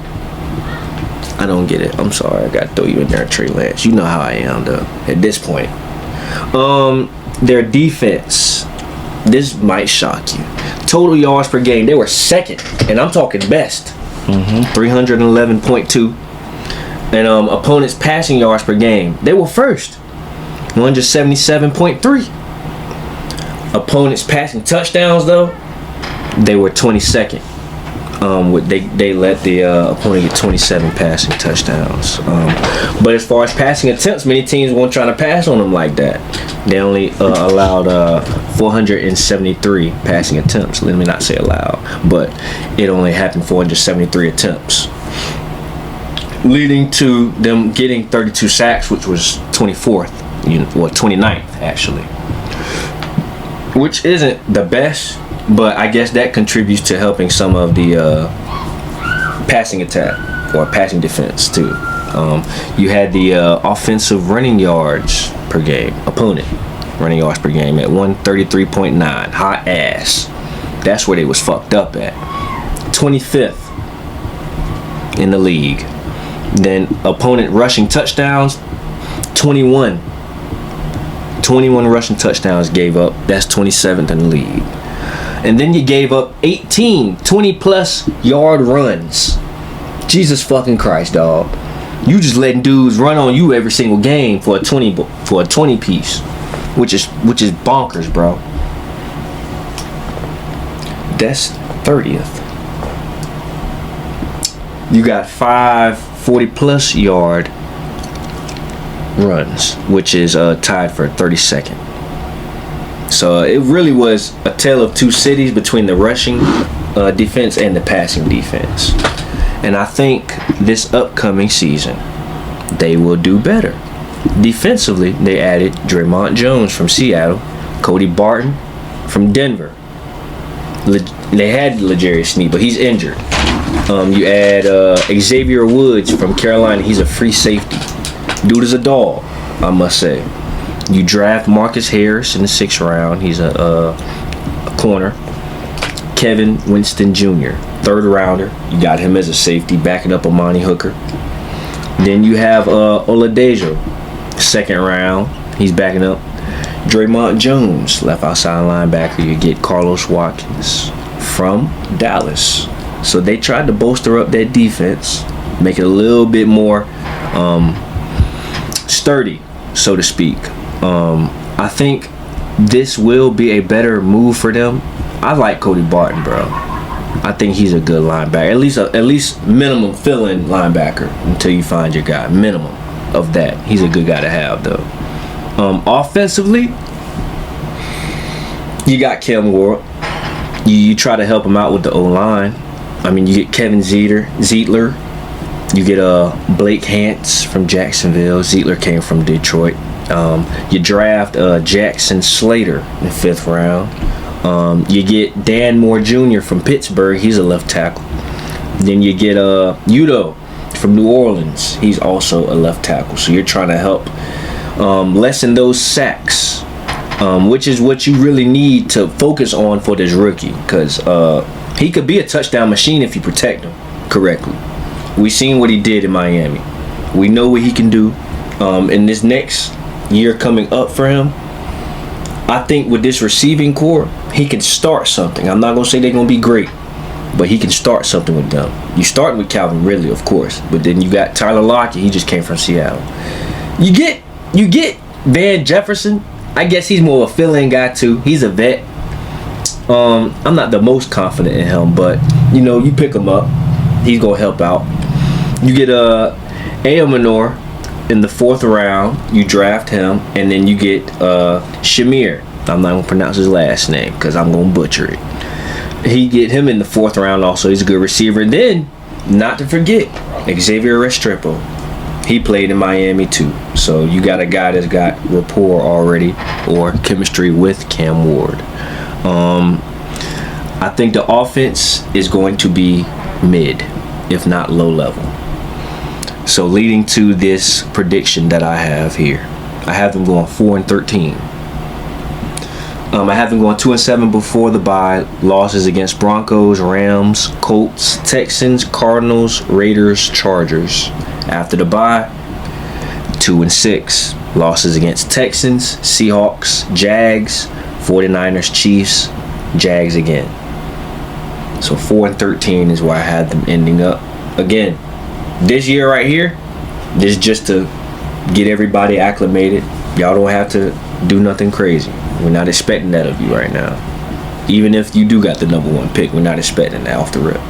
I don't get it. I'm sorry. I got to throw you in there, Trey Lance. You know how I am, though. At this point, their defense. This might shock you. Total yards per game, they were second, and I'm talking best. 311.2. And opponents' passing yards per game, they were first. 177.3. Opponents' passing touchdowns, though, they were 22nd. They let the opponent get 27 passing touchdowns. But as far as passing attempts, many teams weren't trying to pass on them like that. They only allowed 473 passing attempts. Let me not say allowed, but it only happened 473 attempts, leading to them getting 32 sacks, which was 24th, 29th actually, which isn't the best. But I guess that contributes to helping some of the passing attack or passing defense too. You had the offensive running yards per game, opponent running yards per game at 133.9. Hot ass. That's where they was fucked up at. 25th in the league. Then opponent rushing touchdowns, 21. 21 rushing touchdowns gave up. That's 27th in the league. And then you gave up 18 20-plus yard runs. Jesus fucking Christ, dog. You just letting dudes run on you every single game for a 20 piece, which is bonkers, bro. That's 30th. You got 5 40-plus yard runs, which is tied for 32nd. So it really was a tale of two cities between the rushing defense and the passing defense. And I think this upcoming season, they will do better. Defensively, they added Draymond Jones from Seattle, Cody Barton from Denver. They had L'Jarius Sneed, but he's injured. You add Xavier Woods from Carolina. He's a free safety. Dude is a dog, I must say. You draft Marcus Harris in the 6th round. He's a corner. Kevin Winston Jr., 3rd rounder. You got him as a safety, backing up Amani Hooker. Then you have Oladejo, 2nd round. He's backing up Draymond Jones, left outside linebacker. You get Carlos Watkins from Dallas. So they tried to bolster up that defense, make it a little bit more sturdy, so to speak. I think this will be a better move for them. I like Cody Barton, bro. I think he's a good linebacker. At least minimum fill-in linebacker until you find your guy. Minimum of that. He's a good guy to have, though. Offensively, you got Cam Ward. You try to help him out with the O-line. I mean, you get Kevin Zeitler. You get Blake Hance from Jacksonville. Zeitler came from Detroit. You draft Jackson Slater in the 5th round. You get Dan Moore Jr. from Pittsburgh. He's a left tackle. Then you get Udo from New Orleans. He's also a left tackle. So you're trying to help lessen those sacks, which is what you really need to focus on for this rookie, because he could be a touchdown machine if you protect him correctly. We seen what he did in Miami. We know what he can do. In this next year coming up for him, I think with this receiving core, he can start something. I'm not gonna say they're gonna be great, but he can start something with them. You start with Calvin Ridley, of course, but then you got Tyler Lockett. He just came from Seattle. You get Van Jefferson. I guess he's more of a fill-in guy too. He's a vet. I'm not the most confident in him, but you pick him up. He's gonna help out. You get Aomanor in the 4th round. You draft him, and then you get Shamir. I'm not gonna pronounce his last name because I'm gonna butcher it. He get him in the 4th round also. He's a good receiver. And then, not to forget, Xavier Restrepo. He played in Miami too. So you got a guy that's got rapport already, or chemistry with Cam Ward. I think the offense is going to be mid, if not low level. So leading to this prediction that I have here, I have them going 4-13. I have them going 2-7 before the bye. Losses against Broncos, Rams, Colts, Texans, Cardinals, Raiders, Chargers. After the bye, 2-6. Losses against Texans, Seahawks, Jags, 49ers, Chiefs, Jags again. So 4-13 is where I had them ending up. Again, this year right here, this is just to get everybody acclimated. Y'all don't have to do nothing crazy. We're not expecting that of you right now. Even if you do got the number 1 pick, we're not expecting that off the rip.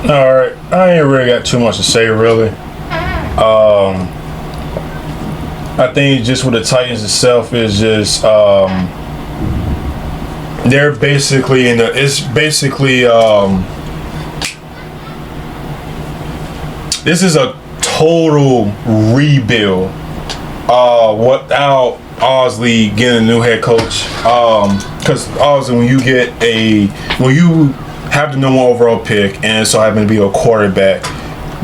Alright, I ain't really got too much to say really. I think just with the Titans itself is just they're basically this is a total rebuild without Osley getting a new head coach, because Osley, when you have the number 1 overall pick and so happen to be a quarterback,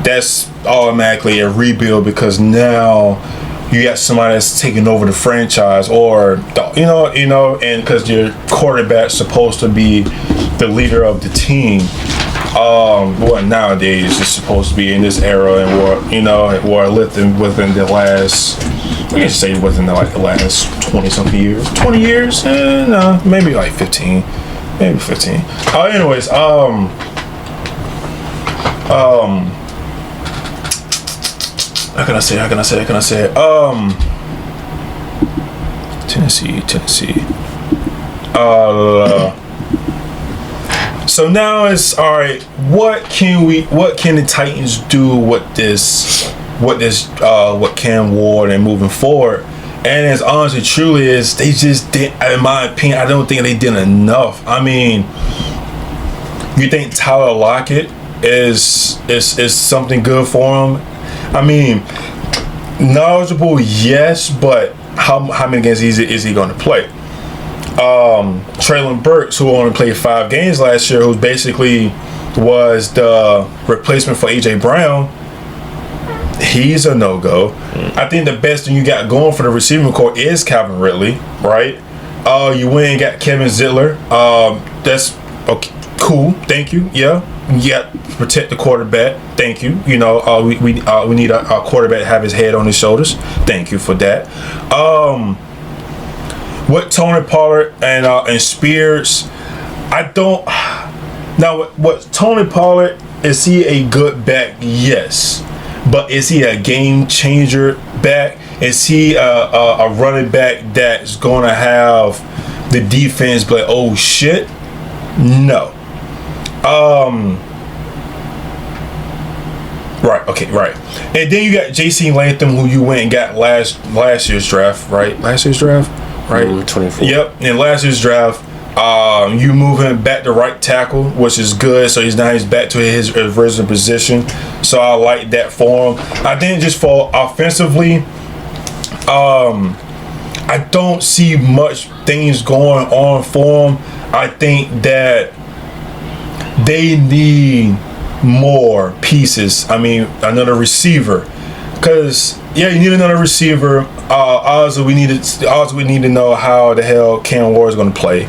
that's automatically a rebuild, because now you got somebody that's taking over the franchise, or and because your quarterback's supposed to be the leader of the team. What nowadays is supposed to be in this era, and where within the last, I guess say within the last 20-something years, 20 years, no, maybe like 15, maybe 15. Anyways, how can I say it? Tennessee. So now it's all right. What can the Titans do with what Cam Ward and moving forward? And as honestly, truly is, they just did. In my opinion, I don't think they did enough. I mean, you think Tyler Lockett is something good for him? I mean, knowledgeable, yes, but how many games is he going to play? Traylon Burks, who only played 5 games last year, who basically was the replacement for A.J. Brown, he's a no-go. I think the best thing you got going for the receiving core is Calvin Ridley, right? You went and got Kevin Zeitler. That's okay, cool. Thank you. Yeah. You got to protect the quarterback. Thank you. We need a quarterback to have his head on his shoulders. Thank you for that. What Tony Pollard and Spears, I don't. Now, what Tony Pollard, is he a good back? Yes, but is he a game changer back? Is he a running back that's going to have the defense be like, oh shit? No. Right. And then you got J.C. Latham, who you went and got last year's draft, right? Last year's draft, right? 24. Yep. In last year's draft, you move him back to right tackle, which is good. So he's back to his original position. So I like that for him. I think just for offensively, I don't see much things going on for him. I think that they need more pieces. I mean, another receiver. Because you need another receiver. Also, we need to know how the hell Cam Ward is going to play.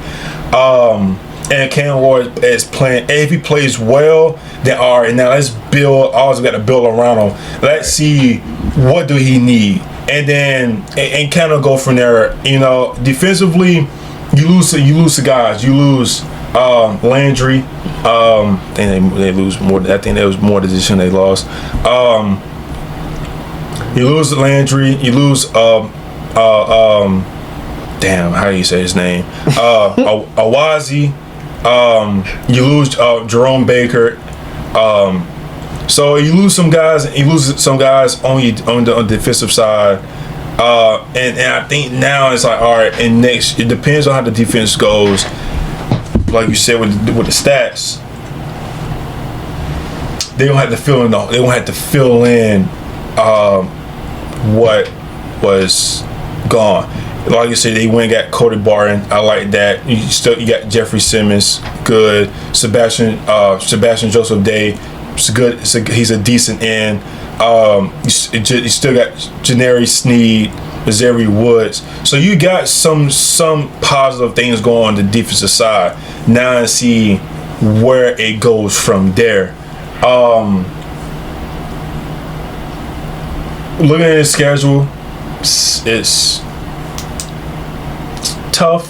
And Cam Ward is playing. And if he plays well, then all right. Now let's build. Also, got to build around him. Let's see what do he need, and then and kind of go from there. Defensively, you lose the guys. You lose Landry. I think they lose more. I think there was more decision they lost. You lose Landry. You lose damn, how do you say his name? Awazi. You lose Jerome Baker. So you lose some guys. You lose some guys on the defensive side. And I think now it's like, all right. And next, it depends on how the defense goes. Like you said with the stats, they don't have to fill in. They won't have to fill in what was gone. Like you said, they went and got Cody Barton. I like that. You got Jeffrey Simmons, good. Sebastian Joseph Day, it's good. He's a decent end. You still got Janari Sneed, Missouri Woods. So you got some positive things going on the defensive side. Now I see where it goes from there. Looking at the schedule, it's tough.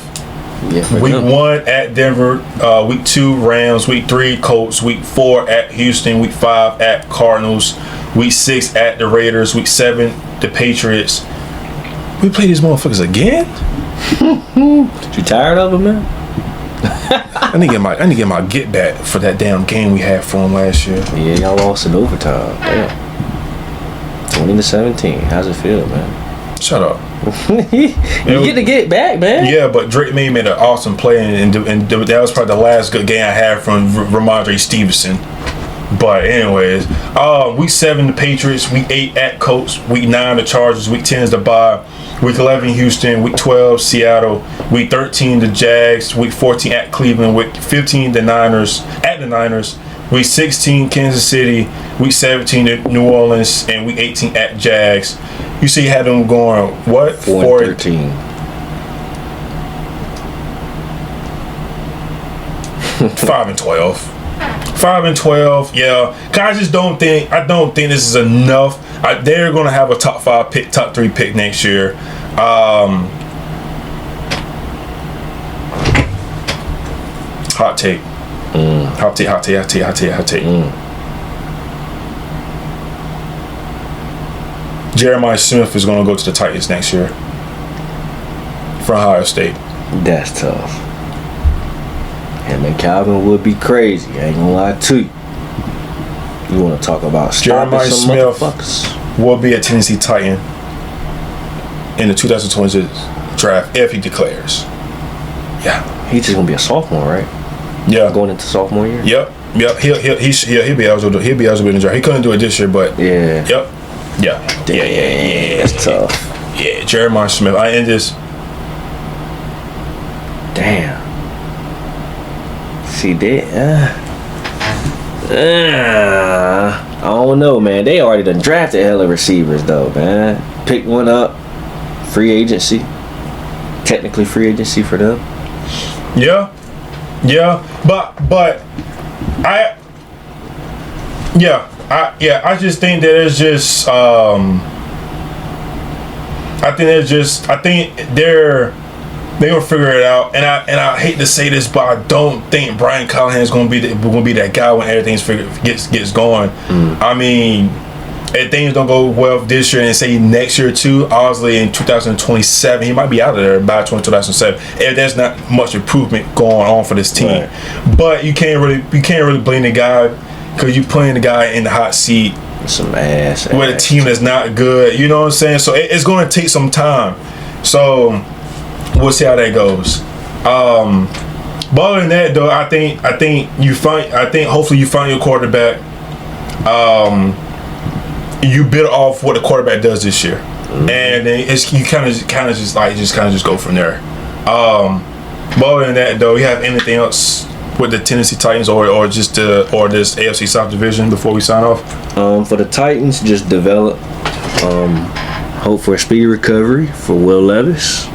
Yeah, week 1 at Denver, week 2 Rams, week 3 Colts, week 4 at Houston, week 5 at Cardinals, week 6 at the Raiders, week 7 the Patriots. We play these motherfuckers again? You tired of them, man? I need to get my get back for that damn game we had for them last year. Yeah, y'all lost in overtime. Damn. 20-17. How's it feel, man? Shut up. You get to get back, man. Yeah, but Drake May made an awesome play, and that was probably the last good game I had from Ramondre Stevenson. But anyways, week 7 the Patriots, week 8 at Colts, week 9 the Chargers, week 10 is the bye, week 11 Houston, week 12 Seattle, week 13 the Jags, week 14 at Cleveland, week 15 the Niners, week 16 Kansas City, week 17 at New Orleans, and week 18 at Jags. You see, you had them going what? 4-13. 5-12. 5-12. Yeah. I just don't think. I don't think this is enough. They're going to have a top 5 pick, top 3 pick next year. Hot take. Hot take. Jeremiah Smith is going to go to the Titans next year from Ohio State. That's tough. Yeah, man, Calvin would be crazy. I ain't gonna lie to you. You want to talk about Jeremiah Smith will be a Tennessee Titan in the 2026 draft if he declares. Yeah. He's just gonna be a sophomore, right? Yeah. Going into sophomore year. Yep. He'll be eligible. He'll be eligible in the draft. He couldn't do it this year, but yeah. Yep. Yeah. That's tough. Yeah. Jeremiah Smith. I end this. Damn. See that? I don't know, man. They already done drafted hella receivers, though, man. Pick one up. Free agency. Technically free agency for them. Yeah. But I just think that it's just I think they're gonna figure it out, and I hate to say this, but I don't think Brian Callahan's gonna be that guy when everything's gets going. I mean, if things don't go well this year and say next year too, obviously in 2027 he might be out of there by 2007 if there's not much improvement going on for this team. Right. But you can't really blame the guy because you're putting the guy in the hot seat. Some ass with a team that's not good. You know what I'm saying? So it's going to take some time. So we'll see how that goes. But other than that, though, I think hopefully you find your quarterback. You build off what the quarterback does this year, and then you kind of just go from there. But other than that, though, you have anything else with the Tennessee Titans or just this AFC South Division before we sign off? For the Titans, just develop. Hope for a speedy recovery for Will Levis.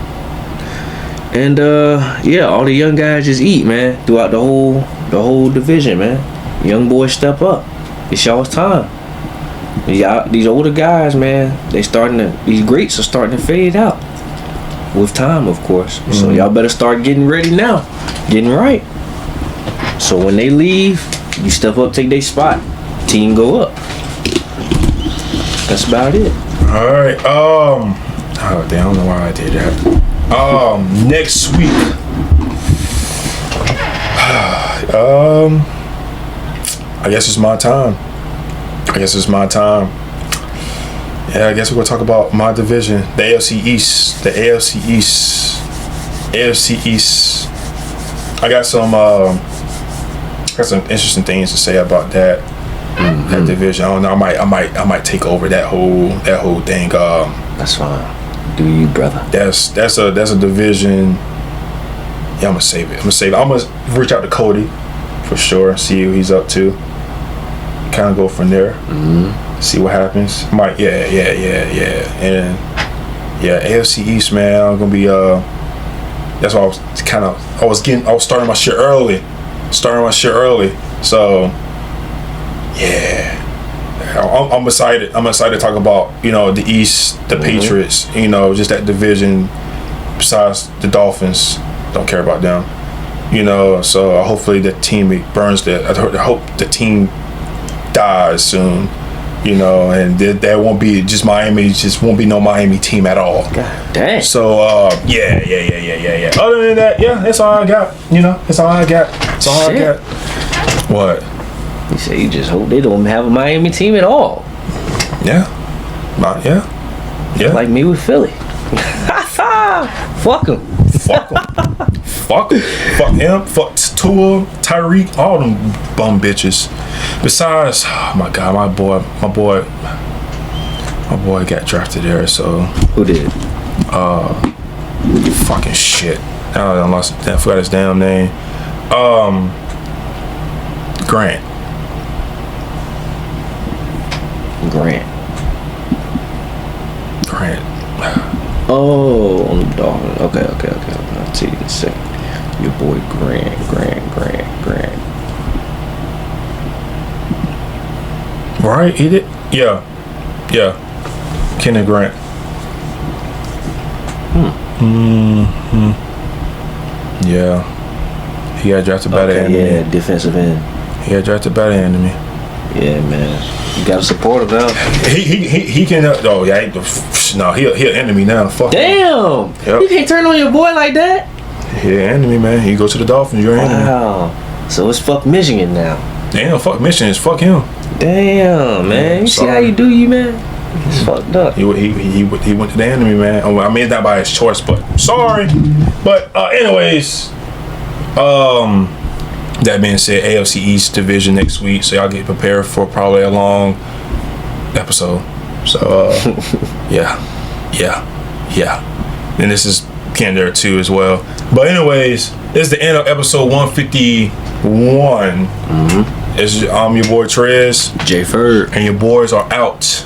And all the young guys just eat, man, throughout the whole division, man. Young boys step up. It's y'all's time. These older guys, man, these greats are starting to fade out. With time, of course. Mm-hmm. So y'all better start getting ready now. Getting right. So when they leave, you step up, take their spot. Team go up. That's about it. Alright, oh damn, I don't know why I did that. Next week. I guess it's my time. Yeah, I guess we're gonna talk about my division, the AFC East. I got some interesting things to say about that. That division. I don't know. I might take over that whole thing. That's fine. Do you, brother? That's a division. Yeah, I'm gonna save it. I'm gonna reach out to Cody for sure. See what he's up to. Kind of go from there. See what happens. And AFC East, man. I'm gonna be that's why I was starting my shit early. So yeah, I'm excited. I'm excited to talk about the East, the Patriots. Just that division. Besides the Dolphins, don't care about them. So hopefully the team burns that. I hope the team dies soon. And there won't be just Miami. Just won't be no Miami team at all. God dang. So yeah. Other than that, yeah, that's all I got. That's all I got. What? You say you just hope they don't have a Miami team at all. Yeah. Like me with Philly. Fuck them. Fuck him. Fuck Tua, Tyreek, all them bum bitches. Besides, oh my God, my boy got drafted there. So who did? Fucking shit. I forgot his damn name. Grant. Oh, on the Dolphins. Okay. I'll tell you in a second. Your boy Grant. Right, he did? Yeah. Kenneth Grant. Yeah. He got drafted by the enemy. Yeah, defensive end. He got drafted by the enemy. Yeah, man. You gotta support him now. He can. Oh yeah. No, he'll enemy now. Fuck. Damn. Yep. You can't turn on your boy like that. Yeah, enemy, man. You go to the Dolphins, you're enemy. Wow. So it's fuck Michigan now. Damn, fuck Michigan. It's fuck him. Damn, man. You see how you do you, man? It's fucked up. He went to the enemy, man. I mean, it's not by his choice, but sorry. But anyways, that being said, AFC East division next week, so y'all get prepared for probably a long episode. So yeah. And this is Kinder too as well. But anyways, this is the end of episode 151. I'm your boy Trez. J Ferg. And your boys are out.